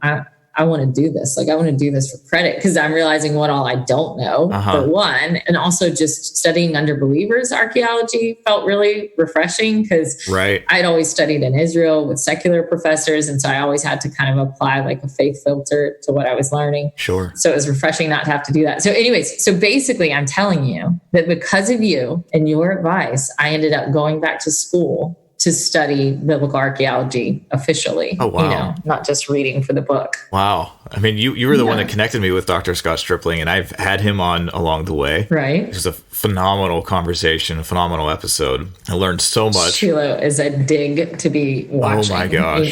I want to do this. Like, I want to do this for credit because I'm realizing what all I don't know, for one. And also just studying under believers archaeology felt really refreshing because I'd always studied in Israel with secular professors. And so I always had to kind of apply like a faith filter to what I was learning. Sure. So it was refreshing not to have to do that. So anyways, so basically I'm telling you that because of you and your advice, I ended up going back to school to study biblical archaeology officially. Oh, wow. Not just reading for the book. Wow. I mean, you were the one that connected me with Dr. Scott Stripling, and I've had him on Along the Way. Right. It was a phenomenal conversation, a phenomenal episode. I learned so much. Shiloh is a dig to be watching. Oh my gosh.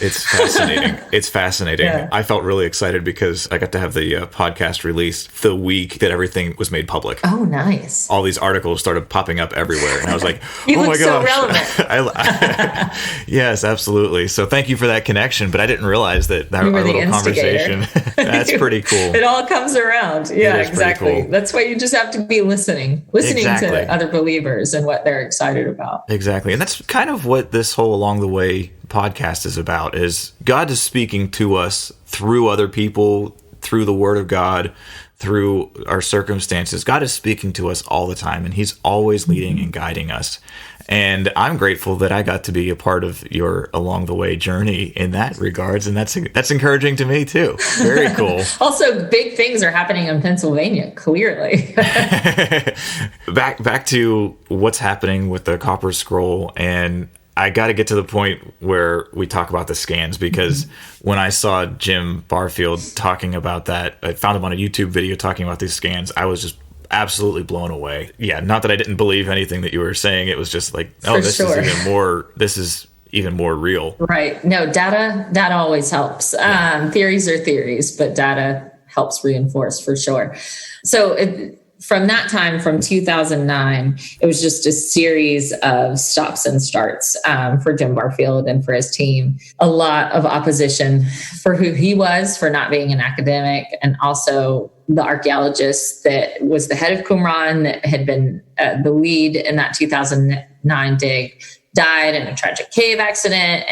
It's fascinating. It's fascinating. Yeah. I felt really excited because I got to have the podcast released the week that everything was made public. Oh, nice. All these articles started popping up everywhere. And I was like, you oh my look gosh. So relevant. Yes, absolutely. So thank you for that connection. But I didn't realize that our little conversation, that's pretty cool. It all comes around. Yeah, exactly. Cool. That's why you just have to be listening to other believers and what they're excited about. Exactly. And that's kind of what this whole Along the Way podcast is about, is God is speaking to us through other people, through the Word of God, through our circumstances. God is speaking to us all the time, and he's always leading and guiding us. And I'm grateful that I got to be a part of your Along the Way journey in that regards. And that's encouraging to me too. Very cool. Also, big things are happening in Pennsylvania, clearly. Back to what's happening with the Copper Scroll. And I got to get to the point where we talk about the scans, because when I saw Jim Barfield talking about that, I found him on a YouTube video talking about these scans. I was just absolutely blown away. Yeah, not that I didn't believe anything that you were saying. It was just like, this is even more real. Right. No, data always helps. Theories are theories, but data helps reinforce for sure. So from that time, from 2009, it was just a series of stops and starts for Jim Barfield and for his team. A lot of opposition for who he was, for not being an academic, and also the archaeologist that was the head of Qumran, that had been the lead in that 2009 dig, died in a tragic cave accident.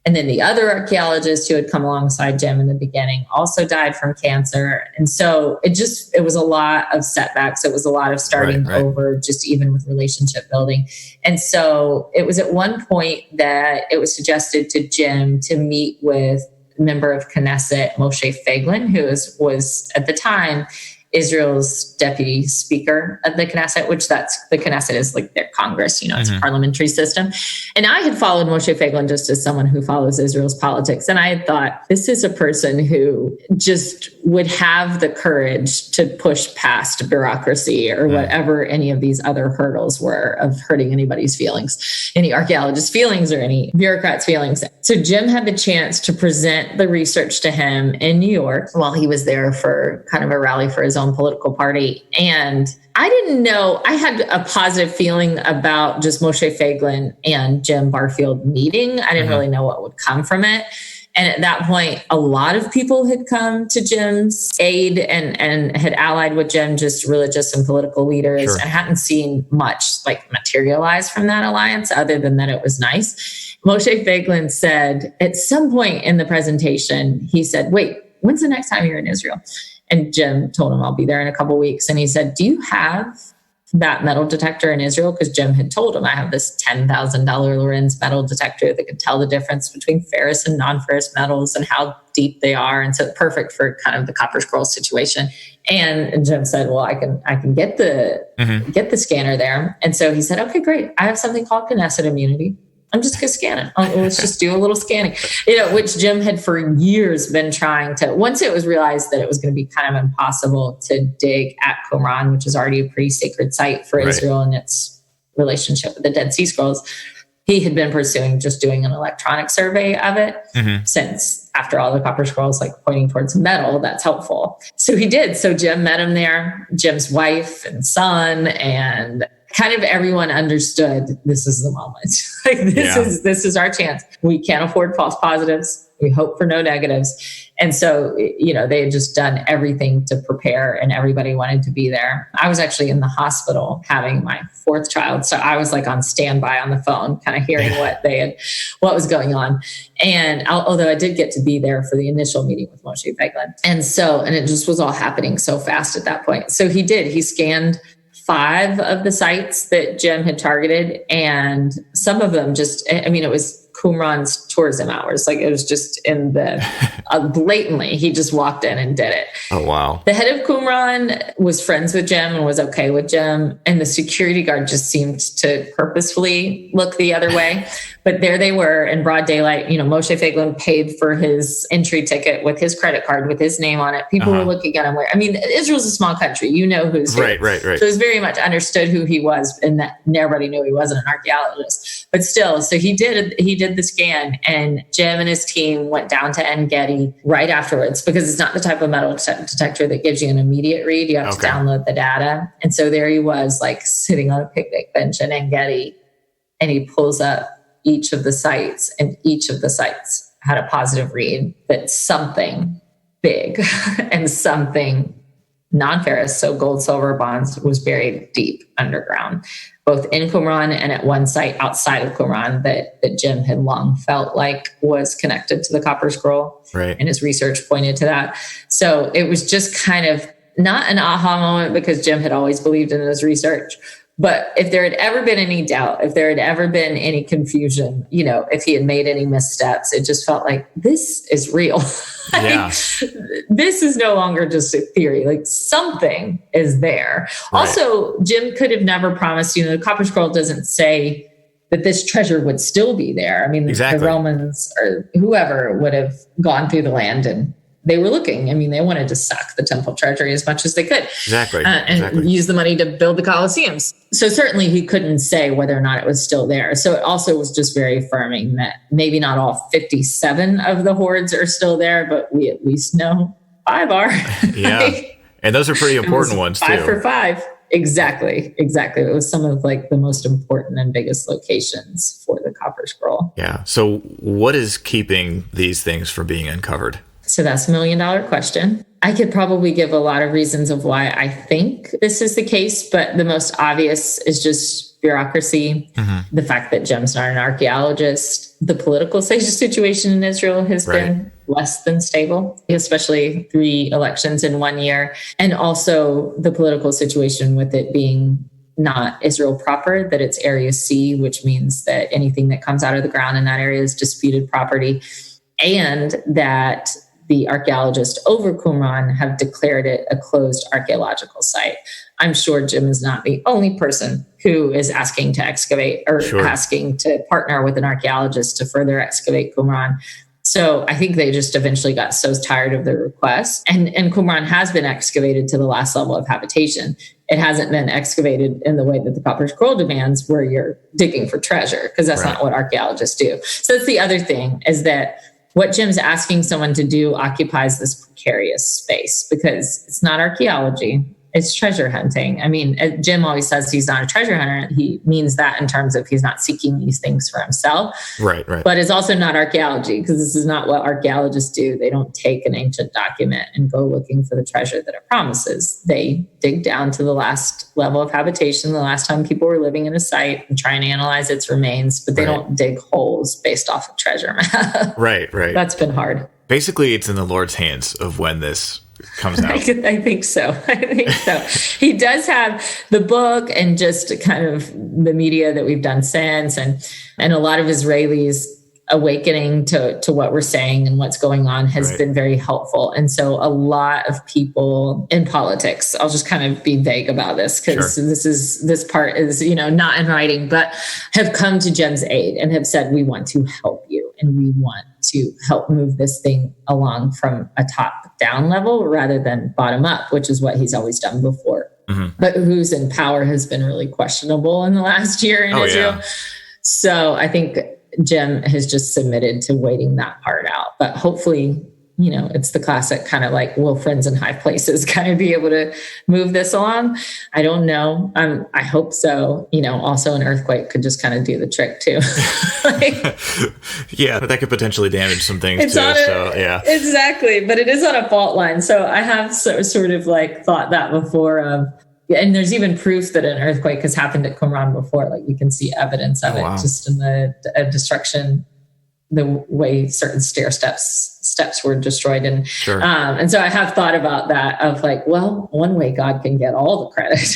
And then the other archaeologist who had come alongside Jim in the beginning also died from cancer. And so it was a lot of setbacks. It was a lot of starting over, just even with relationship building. And so it was at one point that it was suggested to Jim to meet with a member of Knesset, Moshe Feiglin, who was at the time Israel's deputy speaker of the Knesset, which the Knesset is like their Congress, it's a parliamentary system. And I had followed Moshe Feiglin just as someone who follows Israel's politics. And I had thought, this is a person who just would have the courage to push past bureaucracy or whatever any of these other hurdles were of hurting anybody's feelings, any archaeologist's feelings or any bureaucrat's feelings. So Jim had the chance to present the research to him in New York while he was there for kind of a rally for his own political party. And I didn't know, I had a positive feeling about just Moshe Feiglin and Jim Barfield meeting. I didn't really know what would come from it. And at that point, a lot of people had come to Jim's aid and had allied with Jim, just religious and political leaders. Sure. I hadn't seen much materialize from that alliance other than that it was nice. Moshe Feiglin said at some point in the presentation, he said, wait, when's the next time you're in Israel? And Jim told him, I'll be there in a couple of weeks. And he said, do you have that metal detector in Israel? Because Jim had told him, I have this $10,000 Lorenz metal detector that could tell the difference between ferrous and non-ferrous metals and how deep they are. And so perfect for kind of the Copper Scroll situation. And Jim said, well, I can get the scanner there. And so he said, okay, great. I have something called Knesset immunity. I'm just going to scan it. Let's just do a little scanning, which Jim had for years been trying to, once it was realized that it was going to be kind of impossible to dig at Qumran, which is already a pretty sacred site for Israel and its relationship with the Dead Sea Scrolls. He had been pursuing just doing an electronic survey of it since, after all, the Copper Scrolls pointing towards metal, that's helpful. So he did. So Jim met him there, Jim's wife and son, and kind of everyone understood this is the moment. This is our chance. We can't afford false positives. We hope for no negatives. And so, they had just done everything to prepare and everybody wanted to be there. I was actually in the hospital having my fourth child. So I was on standby on the phone, kind of hearing what was going on. And although I did get to be there for the initial meeting with Moshe Feiglin. And it just was all happening so fast at that point. So he scanned 5 of the sites that Jim had targeted. And some of them it was Qumran's tourism hours. It was just in the, blatantly, he just walked in and did it. Oh, wow. The head of Qumran was friends with Jim and was okay with Jim. And the security guard just seemed to purposefully look the other way. But there they were in broad daylight. Moshe Feiglin paid for his entry ticket with his credit card with his name on it. People were looking at him. Israel's a small country. Who's who. Right. So it was very much understood who he was, and that everybody knew he wasn't an archaeologist. But still, so he did the scan, and Jim and his team went down to En Gedi right afterwards, because it's not the type of metal detector that gives you an immediate read. You have to download the data. And so there he was, sitting on a picnic bench in En Gedi. and he pulls up each of the sites, and each of the sites had a positive read that something big and something non-ferrous, so gold, silver, bonds, was buried deep underground, both in Qumran and at one site outside of Qumran that Jim had long felt like was connected to the Copper Scroll. Right. And his research pointed to that. So it was just kind of not an aha moment, because Jim had always believed in his research. But if there had ever been any doubt, if there had ever been any confusion, if he had made any missteps, it just felt like this is real. Yeah. This is no longer just a theory. Like, something is there. Right. Also, Jim could have never promised, the Copper Scroll doesn't say that this treasure would still be there. I mean, exactly. The Romans or whoever would have gone through the land and they were looking. I mean, they wanted to suck the temple treasury as much as they could. Exactly. And use the money to build the Colosseums. So certainly he couldn't say whether or not it was still there. So it also was just very affirming that maybe not all 57 of the hoards are still there, but we at least know 5 are. Yeah. And those are pretty important ones too. 5 for 5. Exactly. It was some of like the most important and biggest locations for the Copper Scroll. Yeah. So what is keeping these things from being uncovered? So that's $1 million question. I could probably give a lot of reasons of why I think this is the case, but the most obvious is just bureaucracy, the fact that Jim's not an archaeologist. The political situation in Israel has been less than stable, especially 3 elections in 1 year. And also the political situation with it being not Israel proper, that it's Area C, which means that anything that comes out of the ground in that area is disputed property. And that the archaeologists over Qumran have declared it a closed archaeological site. I'm sure Jim is not the only person who is asking to excavate or asking to partner with an archaeologist to further excavate Qumran. So I think they just eventually got so tired of the request. And Qumran has been excavated to the last level of habitation. It hasn't been excavated in the way that the Copper Scroll demands, where you're digging for treasure, because that's not what archaeologists do. So that's the other thing, is that what Jim's asking someone to do occupies this precarious space, because it's not archaeology, it's treasure hunting. I mean, Jim always says he's not a treasure hunter. He means that in terms of he's not seeking these things for himself. Right. But it's also not archaeology, because this is not what archaeologists do. They don't take an ancient document and go looking for the treasure that it promises. They dig down to the last level of habitation, the last time people were living in a site, and try and analyze its remains, but they don't dig holes based off of treasure map. Right. That's been hard. Basically, it's in the Lord's hands of when this comes out. I think so. He does have the book and just kind of the media that we've done since, and a lot of Israelis awakening to what we're saying and what's going on has been very helpful. And so a lot of people in politics, I'll just kind of be vague about this, because this part is, not in writing, but have come to Jim's aid and have said, we want to help you and we want to help move this thing along from a top down level rather than bottom up, which is what he's always done before. But who's in power has been really questionable in the last year in Israel. Yeah. So I think Jim has just submitted to waiting that part out. But hopefully, it's the classic kind of like, will friends in high places kind of be able to move this along? I don't know. I hope so. Also an earthquake could just kind of do the trick too. Yeah, that could potentially damage some things too. Exactly. But it is on a fault line. So I have sort of like thought that before and there's even proof that an earthquake has happened at Qumran before. Like you can see evidence of it just in the destruction, the way certain steps were destroyed. And and so I have thought about that of like, well, one way God can get all the credit.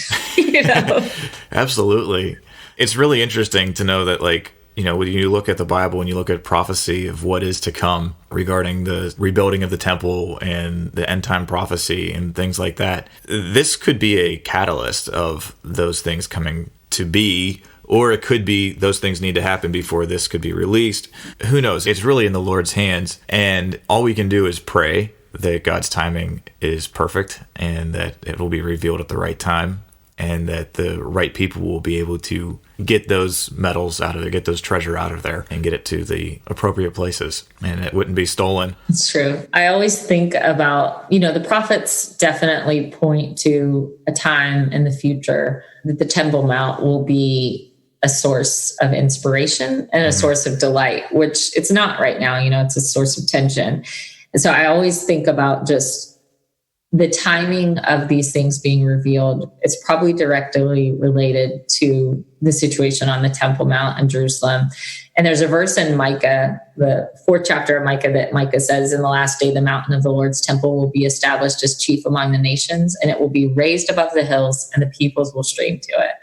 Absolutely. It's really interesting to know that, like, when you look at the Bible and you look at prophecy of what is to come regarding the rebuilding of the temple and the end time prophecy and things like that, this could be a catalyst of those things coming to be, or it could be those things need to happen before this could be released. Who knows? It's really in the Lord's hands. And all we can do is pray that God's timing is perfect and that it will be revealed at the right time, and that the right people will be able to get those metals out of there, get those treasure out of there, and get it to the appropriate places, and it wouldn't be stolen. It's true. I always think about, the prophets definitely point to a time in the future that the Temple Mount will be a source of inspiration and a source of delight, which it's not right now. It's a source of tension. And so I always think about just the timing of these things being revealed. It's probably directly related to the situation on the Temple Mount in Jerusalem. And there's a verse in Micah, the 4th chapter of Micah, that Micah says, in the last day, the mountain of the Lord's temple will be established as chief among the nations, and it will be raised above the hills, and the peoples will stream to it.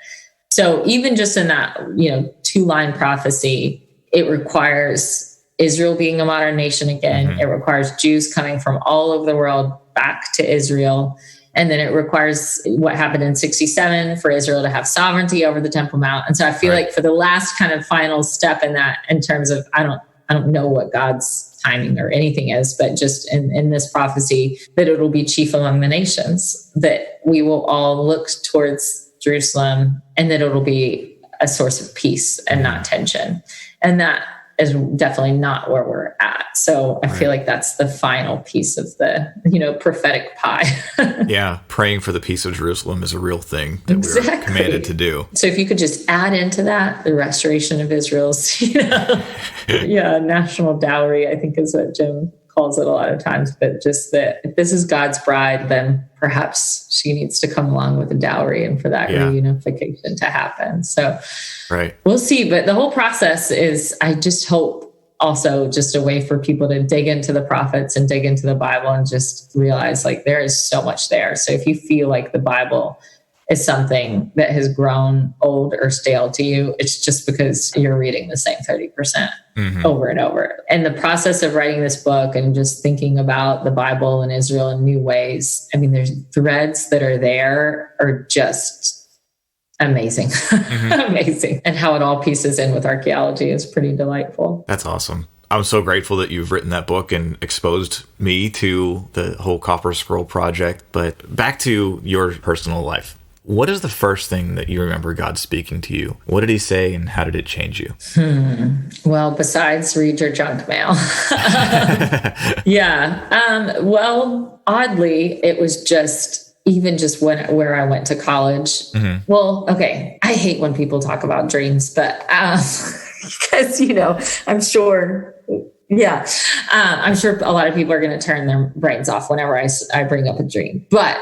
So even just in that, 2-line prophecy, it requires Israel being a modern nation again. It requires Jews coming from all over the world back to Israel. And then it requires what happened in 67 for Israel to have sovereignty over the Temple Mount. And so I feel like for the last kind of final step in that, in terms of, I don't know what God's timing or anything is, but just in this prophecy, that it'll be chief among the nations, that we will all look towards Jerusalem, and that it'll be a source of peace and not tension. And that is definitely not where we're at. So I feel like that's the final piece of the, prophetic pie. Yeah. Praying for the peace of Jerusalem is a real thing that we're commanded to do. So if you could just add into that, the restoration of Israel's, national dowry, I think is what Jim calls it a lot of times, but just that if this is God's bride, then perhaps she needs to come along with a dowry and for that reunification to happen. So we'll see. But the whole process is, I just hope, also just a way for people to dig into the prophets and dig into the Bible and just realize like there is so much there. So if you feel like the Bible is something that has grown old or stale to you, it's just because you're reading the same 30% over and over. And the process of writing this book and just thinking about the Bible and Israel in new ways, I mean, there's threads that are there are just amazing. Amazing. And how it all pieces in with archaeology is pretty delightful. That's awesome. I'm so grateful that you've written that book and exposed me to the whole Copper Scroll project. But back to your personal life. What is the first thing that you remember God speaking to you? What did he say and how did it change you? Well, besides read your junk mail. Well, oddly, it was just where I went to college. Well, okay. I hate when people talk about dreams, but because, I'm sure a lot of people are going to turn their brains off whenever I bring up a dream. But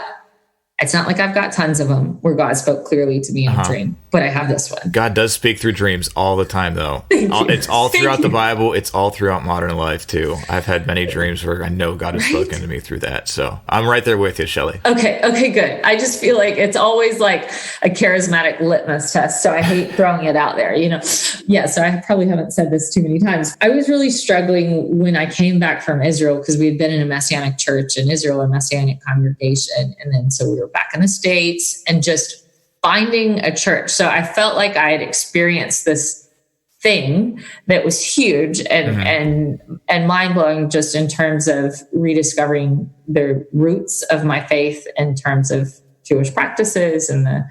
it's not like I've got tons of them where God spoke clearly to me in a dream, but I have this one. God does speak through dreams all the time, though. It's all throughout the Bible. It's all throughout modern life, too. I've had many dreams where I know God has spoken to me through that. So I'm right there with you, Shelley. Okay, good. I just feel like it's always like a charismatic litmus test. So I hate throwing it out there, Yeah, so I probably haven't said this too many times. I was really struggling when I came back from Israel because we had been in a Messianic church in Israel, a Messianic congregation. And then so we were back in the States and just finding a church. So I felt like I had experienced this thing that was huge and mind-blowing just in terms of rediscovering the roots of my faith in terms of Jewish practices and the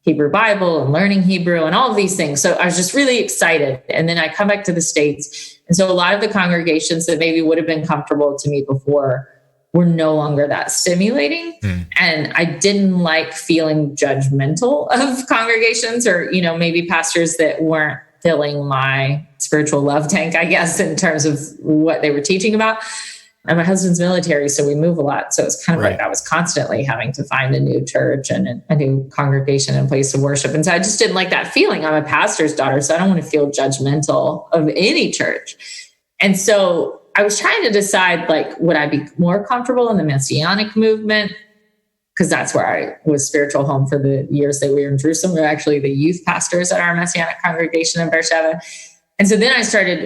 Hebrew Bible and learning Hebrew and all of these things. So I was just really excited. And then I come back to the States. And so a lot of the congregations that maybe would have been comfortable to me before were no longer that stimulating. And I didn't like feeling judgmental of congregations or, maybe pastors that weren't filling my spiritual love tank, I guess, in terms of what they were teaching about. And my husband's military, so we move a lot. So it's kind of like I was constantly having to find a new church and a new congregation and place of worship. And so I just didn't like that feeling. I'm a pastor's daughter, so I don't want to feel judgmental of any church. And so I was trying to decide, would I be more comfortable in the Messianic movement? Because that's where I was spiritual home for the years that we were in Jerusalem. We were actually the youth pastors at our Messianic congregation in Beersheba. And so then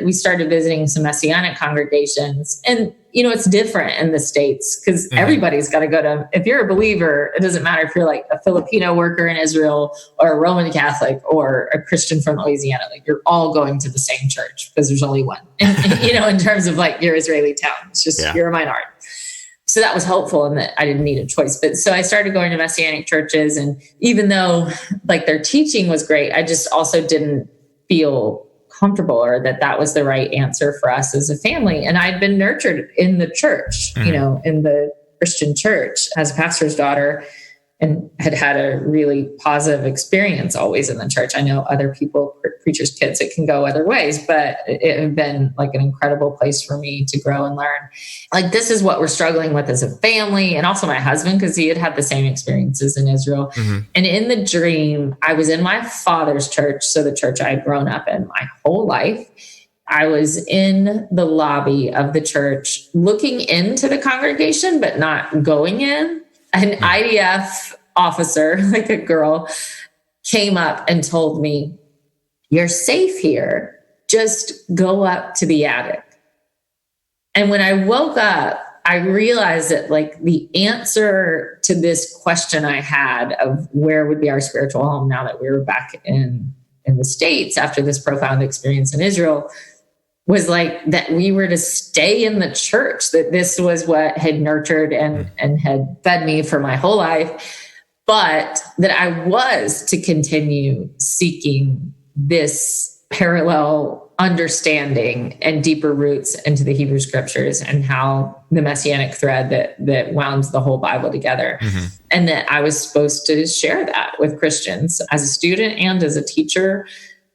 we started visiting some Messianic congregations. And, it's different in the States because everybody's got to go to, if you're a believer, it doesn't matter if you're like a Filipino worker in Israel or a Roman Catholic or a Christian from Louisiana, you're all going to the same church because there's only one. And, in terms of your Israeli town, it's just, you're a minority. So that was helpful in that I didn't need a choice. But so I started going to Messianic churches. And even though their teaching was great, I just also didn't feel comfortable or that was the right answer for us as a family. And I'd been nurtured in the church, in the Christian church as a pastor's daughter. and had a really positive experience always in the church. I know other people, preachers' kids, it can go other ways, but it had been like an incredible place for me to grow and learn. Like, this is what we're struggling with as a family, and also my husband, because he had the same experiences in Israel. And in the dream, I was in my father's church, so the church I had grown up in my whole life. I was in the lobby of the church looking into the congregation, but not going in. An IDF officer, like a girl, came up and told me, "You're safe here. Just go up to the attic." And when I woke up, I realized that like the answer to this question I had of where would be our spiritual home now that we were back in the States after this profound experience in Israel was like that we were to stay in the church, that this was what had nurtured and had fed me for my whole life, but that I was to continue seeking this parallel understanding and deeper roots into the Hebrew scriptures and how the messianic thread that wound the whole Bible together. And that I was supposed to share that with Christians as a student and as a teacher.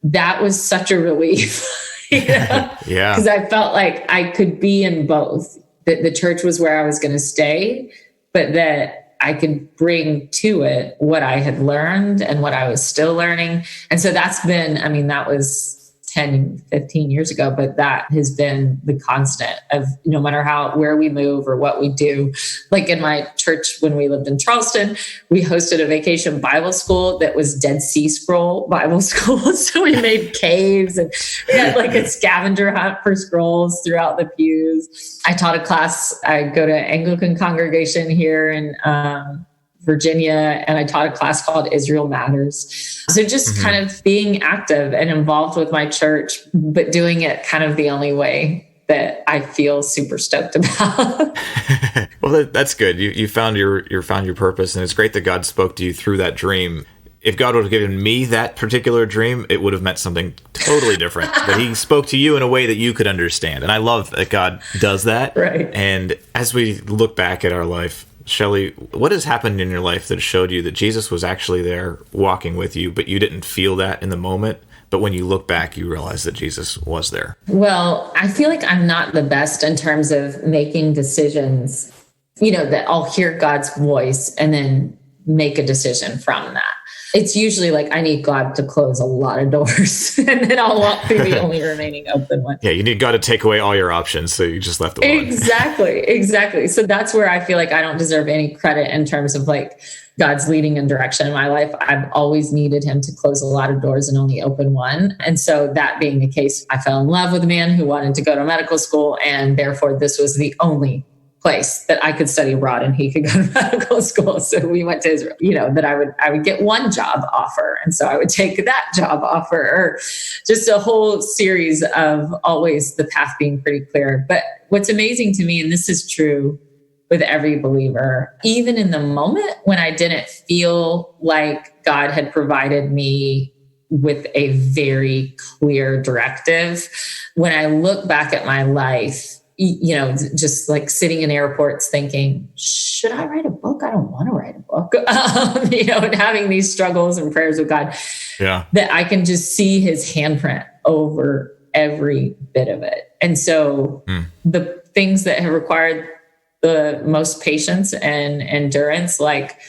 That was such a relief. Yeah. Because I felt like I could be in both, that the church was where I was going to stay, but that I could bring to it what I had learned and what I was still learning. And so that's been, I mean, that was 10, 15 years ago, but that has been the constant of no matter where we move or what we do. Like in my church, when we lived in Charleston, we hosted a vacation Bible school that was Dead Sea Scroll Bible school. So we made caves and we had like a scavenger hunt for scrolls throughout the pews. I taught a class. I go to Anglican congregation here in Virginia, and I taught a class called Israel Matters. So just kind of being active and involved with my church, but doing it kind of the only way that I feel super stoked about. Well, that's good. You found your purpose, and it's great that God spoke to you through that dream. If God would have given me that particular dream, it would have meant something totally different. But he spoke to you in a way that you could understand. And I love that God does that. Right. And as we look back at our life, Shelley, what has happened in your life that showed you that Jesus was actually there walking with you, but you didn't feel that in the moment? But when you look back, you realize that Jesus was there. Well, I feel like I'm not the best in terms of making decisions, that I'll hear God's voice and then make a decision from that. It's usually like I need God to close a lot of doors and then I'll walk through the only remaining open one. Yeah, you need God to take away all your options, so you just left the one. Exactly. So that's where I feel like I don't deserve any credit in terms of like God's leading and direction in my life. I've always needed him to close a lot of doors and only open one. And so that being the case, I fell in love with a man who wanted to go to medical school, and therefore this was the only place that I could study abroad and he could go to medical school. So we went to Israel, that I would get one job offer. And so I would take that job offer, or just a whole series of always the path being pretty clear. But what's amazing to me, and this is true with every believer, even in the moment when I didn't feel like God had provided me with a very clear directive, when I look back at my life, just like sitting in airports thinking, should I write a book? I don't want to write a book. And having these struggles and prayers with God, that I can just see his handprint over every bit of it. And so the things that have required the most patience and endurance, like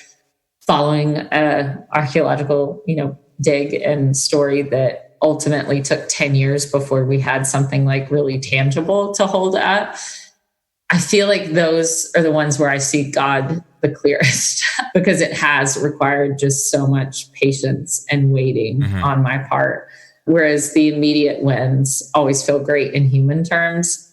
following an archaeological, dig and story that ultimately took 10 years before we had something like really tangible to hold up. I feel like those are the ones where I see God the clearest because it has required just so much patience and waiting on my part. Whereas the immediate wins always feel great in human terms,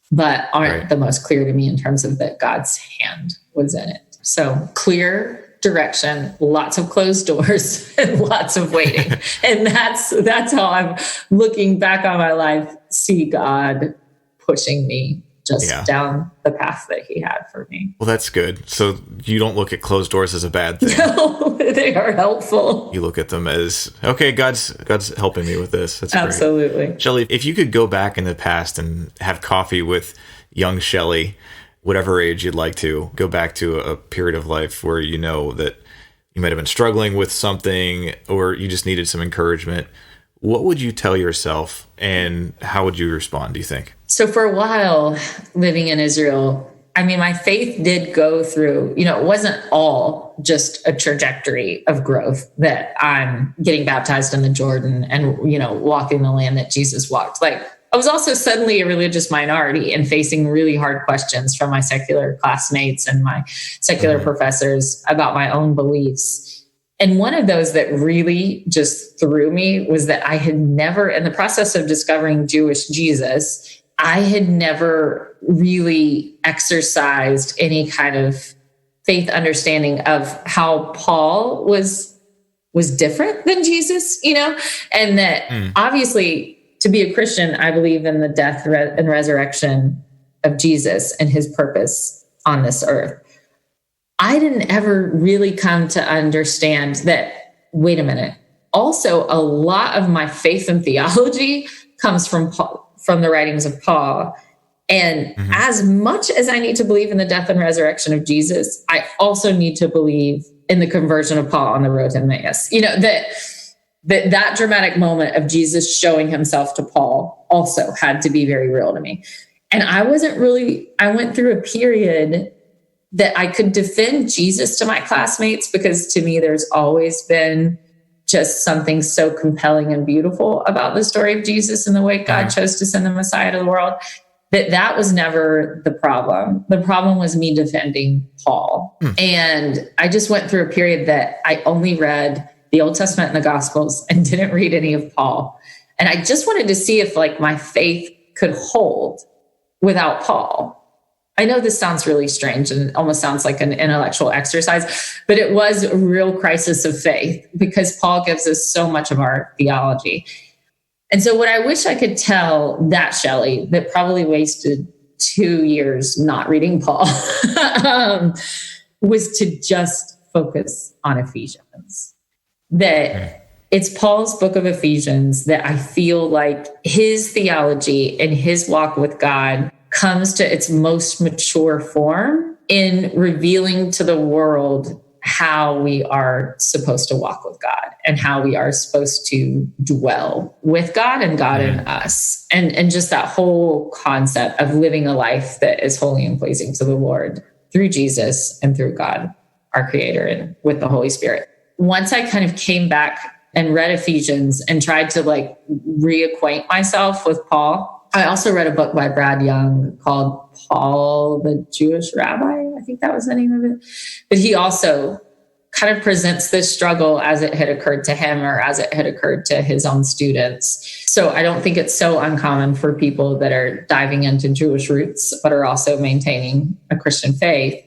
but aren't the most clear to me in terms of that God's hand was in it. So clear direction, lots of closed doors, and lots of waiting. And that's how I'm looking back on my life, see God pushing me just down the path that he had for me. Well, that's good. So you don't look at closed doors as a bad thing. No, they are helpful. You look at them as, okay, God's helping me with this. That's absolutely great. Shelley, if you could go back in the past and have coffee with young Shelley, whatever age you'd like to, go back to a period of life where you know that you might have been struggling with something or you just needed some encouragement, what would you tell yourself and how would you respond, do you think? So for a while living in Israel, I mean, my faith did go through, it wasn't all just a trajectory of growth that I'm getting baptized in the Jordan and, walking the land that Jesus walked. Like, I was also suddenly a religious minority and facing really hard questions from my secular classmates and my secular professors about my own beliefs. And one of those that really just threw me was that I had never, in the process of discovering Jewish Jesus, I had never really exercised any kind of faith understanding of how Paul was different than Jesus, and that obviously to be a Christian, I believe in the death and resurrection of Jesus and his purpose on this earth. I didn't ever really come to understand that, wait a minute, also a lot of my faith and theology comes from Paul, from the writings of Paul. And as much as I need to believe in the death and resurrection of Jesus, I also need to believe in the conversion of Paul on the road to Emmaus. That dramatic moment of Jesus showing himself to Paul also had to be very real to me. And I went through a period that I could defend Jesus to my classmates because to me, there's always been just something so compelling and beautiful about the story of Jesus and the way God chose to send the Messiah to the world, that was never the problem. The problem was me defending Paul. And I just went through a period that I only read the Old Testament and the Gospels and didn't read any of Paul. And I just wanted to see if my faith could hold without Paul. I know this sounds really strange and almost sounds like an intellectual exercise, but it was a real crisis of faith because Paul gives us so much of our theology. And so what I wish I could tell that Shelley that probably wasted 2 years not reading Paul was to just focus on Ephesians. That it's Paul's book of Ephesians that I feel like his theology and his walk with God comes to its most mature form in revealing to the world how we are supposed to walk with God and how we are supposed to dwell with God and God in us. And just that whole concept of living a life that is holy and pleasing to the Lord through Jesus and through God, our Creator, and with the Holy Spirit. Once I kind of came back and read Ephesians and tried to reacquaint myself with Paul, I also read a book by Brad Young called Paul the Jewish Rabbi. I think that was the name of it. But he also kind of presents this struggle as it had occurred to him or as it had occurred to his own students. So I don't think it's so uncommon for people that are diving into Jewish roots, but are also maintaining a Christian faith.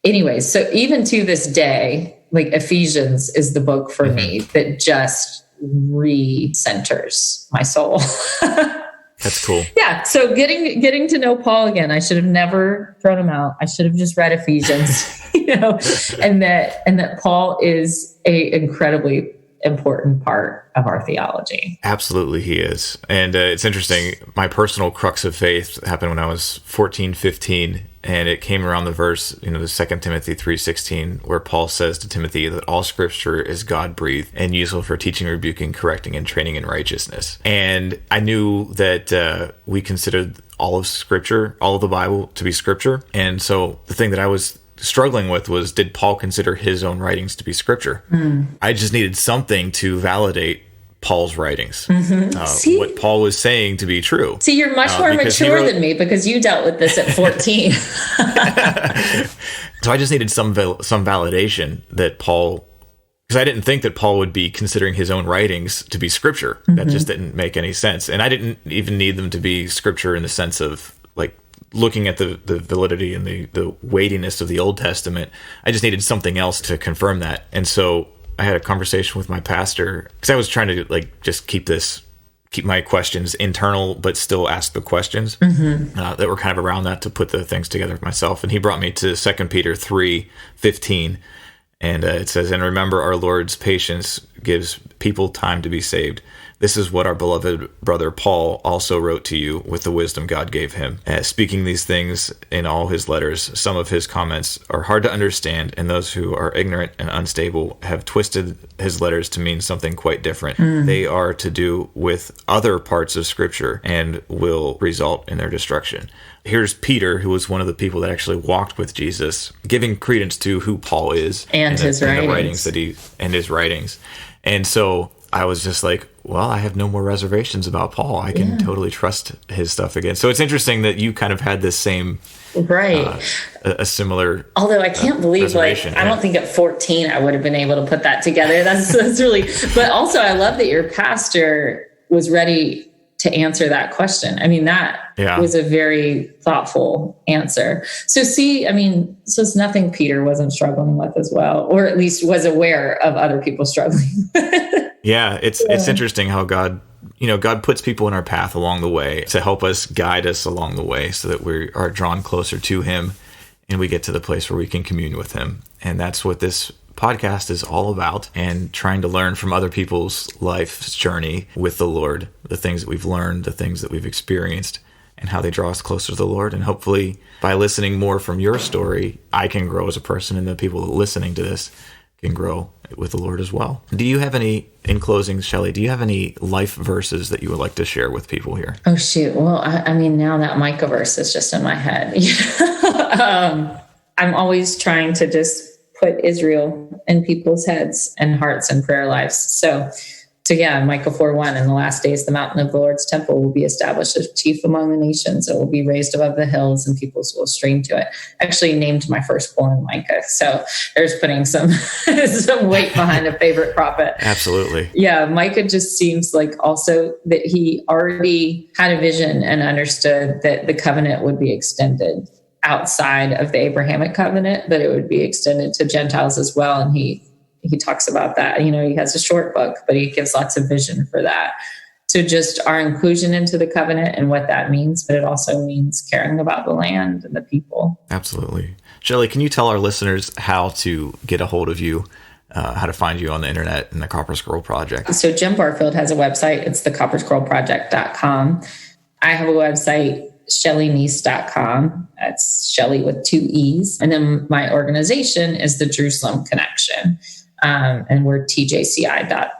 Anyways, so even to this day, Ephesians is the book for me that just re-centers my soul. That's cool. Yeah. So getting to know Paul again, I should have never thrown him out. I should have just read Ephesians, and that Paul is a incredibly important part of our theology. Absolutely, he is. And it's interesting. My personal crux of faith happened when I was 14, 15, and it came around the verse, the 2 Timothy 3:16, where Paul says to Timothy that all scripture is God-breathed and useful for teaching, rebuking, correcting, and training in righteousness. And I knew that we considered all of scripture, all of the Bible, to be scripture. And so the thing that I was struggling with was, did Paul consider his own writings to be scripture? I just needed something to validate Paul's writings, what Paul was saying to be true. See, you're much more mature than me because you dealt with this at 14. So I just needed some validation that Paul, because I didn't think that Paul would be considering his own writings to be scripture. That just didn't make any sense. And I didn't even need them to be scripture in the sense of looking at the validity and the weightiness of the Old Testament. I just needed something else to confirm that. And so I had a conversation with my pastor because I was trying to just keep my questions internal, but still ask the questions that were kind of around that to put the things together for myself. And he brought me to 2 Peter 3:15. And it says, and remember, our Lord's patience gives people time to be saved. This is what our beloved brother Paul also wrote to you with the wisdom God gave him. Speaking these things in all his letters, some of his comments are hard to understand, and those who are ignorant and unstable have twisted his letters to mean something quite different. They are to do with other parts of Scripture and will result in their destruction. Here's Peter, who was one of the people that actually walked with Jesus, giving credence to who Paul is and his writings. His writings. And so I was just like, well, I have no more reservations about Paul. I can totally trust his stuff again. So it's interesting that you kind of had this same, a similar. Although I can't believe, I don't think at 14 I would have been able to put that together. That's really. But also, I love that your pastor was ready to answer that question. I mean, that was a very thoughtful answer. So so it's nothing Peter wasn't struggling with as well, or at least was aware of other people struggling. It's interesting how God puts people in our path along the way to help us, guide us along the way so that we are drawn closer to him and we get to the place where we can commune with him. And that's what this podcast is all about, and trying to learn from other people's life's journey with the Lord, the things that we've learned, the things that we've experienced, and how they draw us closer to the Lord. And hopefully by listening more from your story, I can grow as a person, and the people listening to this can grow with the Lord as well. Do you have any, in closing, Shelley, do you have any life verses that you would like to share with people here? Oh, shoot. Well, I mean, now that Micah verse is just in my head. I'm always trying to just put Israel in people's heads and hearts and prayer lives. So Micah 4:1, in the last days, the mountain of the Lord's temple will be established as chief among the nations. It will be raised above the hills, and peoples will stream to it. Actually named my firstborn Micah. So there's putting some weight behind a favorite prophet. Absolutely. Yeah. Micah just seems like also that he already had a vision and understood that the covenant would be extended outside of the Abrahamic covenant, but it would be extended to Gentiles as well. And he talks about that. He has a short book, but he gives lots of vision for that. So just our inclusion into the covenant and what that means, but it also means caring about the land and the people. Absolutely. Shelley, can you tell our listeners how to get a hold of you, how to find you on the internet and the Copper Scroll Project? So Jim Barfield has a website. It's thecopperscrollproject.com. I have a website, ShelleyNeese.com. That's Shelley with 2 E's. And then my organization is the Jerusalem Connection. And we're tjci.org.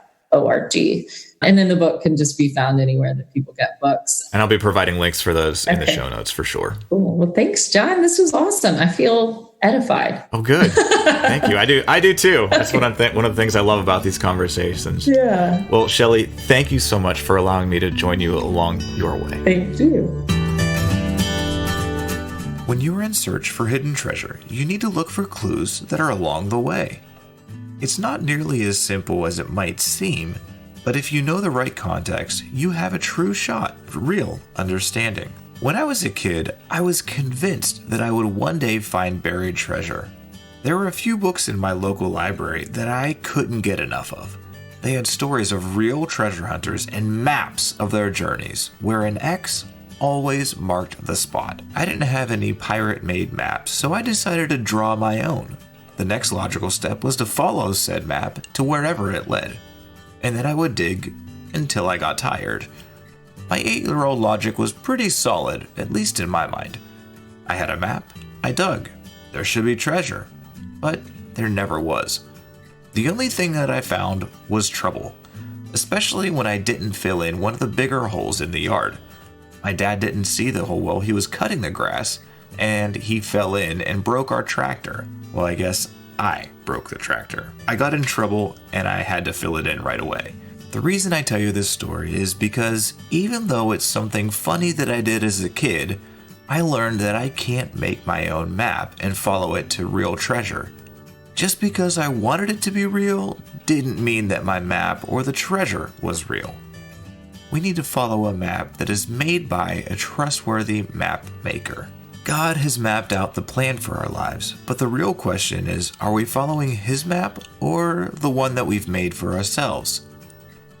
And then the book can just be found anywhere that people get books. And I'll be providing links for those in the show notes for sure. Cool. Well, thanks, John. This was awesome. I feel edified. Oh, good. Thank you. I do too. That's one of the things I love about these conversations. Yeah. Well, Shelley, thank you so much for allowing me to join you along your way. Thank you. When you are in search for hidden treasure, you need to look for clues that are along the way. It's not nearly as simple as it might seem, but if you know the right context, you have a true shot at real understanding. When I was a kid, I was convinced that I would one day find buried treasure. There were a few books in my local library that I couldn't get enough of. They had stories of real treasure hunters and maps of their journeys, where an X always marked the spot. I didn't have any pirate-made maps, so I decided to draw my own. The next logical step was to follow said map to wherever it led, and then I would dig until I got tired. My 8-year-old logic was pretty solid, at least in my mind. I had a map, I dug. There should be treasure, but there never was. The only thing that I found was trouble, especially when I didn't fill in one of the bigger holes in the yard. My dad didn't see the hole while he was cutting the grass, and he fell in and broke our tractor. Well, I guess I broke the tractor. I got in trouble and I had to fill it in right away. The reason I tell you this story is because even though it's something funny that I did as a kid, I learned that I can't make my own map and follow it to real treasure. Just because I wanted it to be real didn't mean that my map or the treasure was real. We need to follow a map that is made by a trustworthy map maker. God has mapped out the plan for our lives, but the real question is, are we following his map or the one that we've made for ourselves?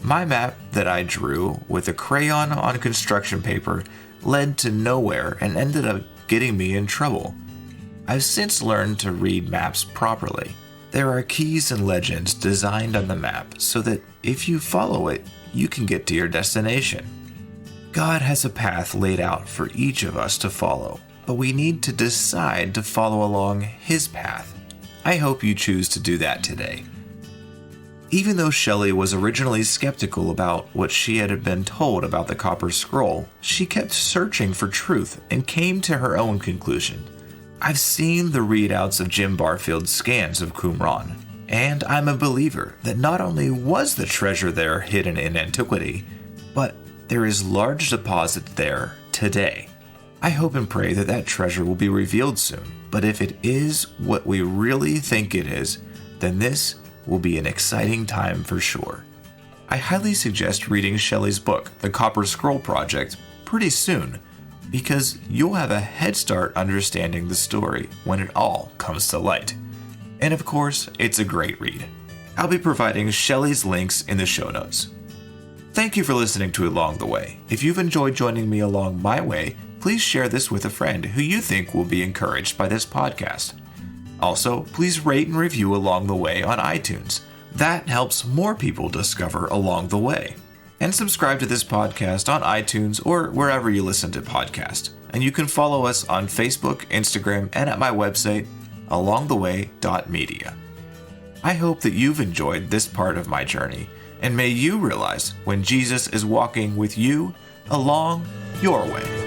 My map that I drew with a crayon on construction paper led to nowhere and ended up getting me in trouble. I've since learned to read maps properly. There are keys and legends designed on the map so that if you follow it, you can get to your destination. God has a path laid out for each of us to follow, but we need to decide to follow along His path. I hope you choose to do that today. Even though Shelley was originally skeptical about what she had been told about the Copper Scroll, she kept searching for truth and came to her own conclusion. I've seen the readouts of Jim Barfield's scans of Qumran, and I'm a believer that not only was the treasure there hidden in antiquity, but there is large deposit there today. I hope and pray that that treasure will be revealed soon, but if it is what we really think it is, then this will be an exciting time for sure. I highly suggest reading Shelley's book, The Copper Scroll Project, pretty soon, because you'll have a head start understanding the story when it all comes to light. And of course, it's a great read. I'll be providing Shelley's links in the show notes. Thank you for listening to Along the Way. If you've enjoyed joining me along my way, please share this with a friend who you think will be encouraged by this podcast. Also, please rate and review Along the Way on iTunes. That helps more people discover Along the Way. And subscribe to this podcast on iTunes or wherever you listen to podcasts. And you can follow us on Facebook, Instagram, and at my website, alongtheway.media. I hope that you've enjoyed this part of my journey, and may you realize when Jesus is walking with you along your way.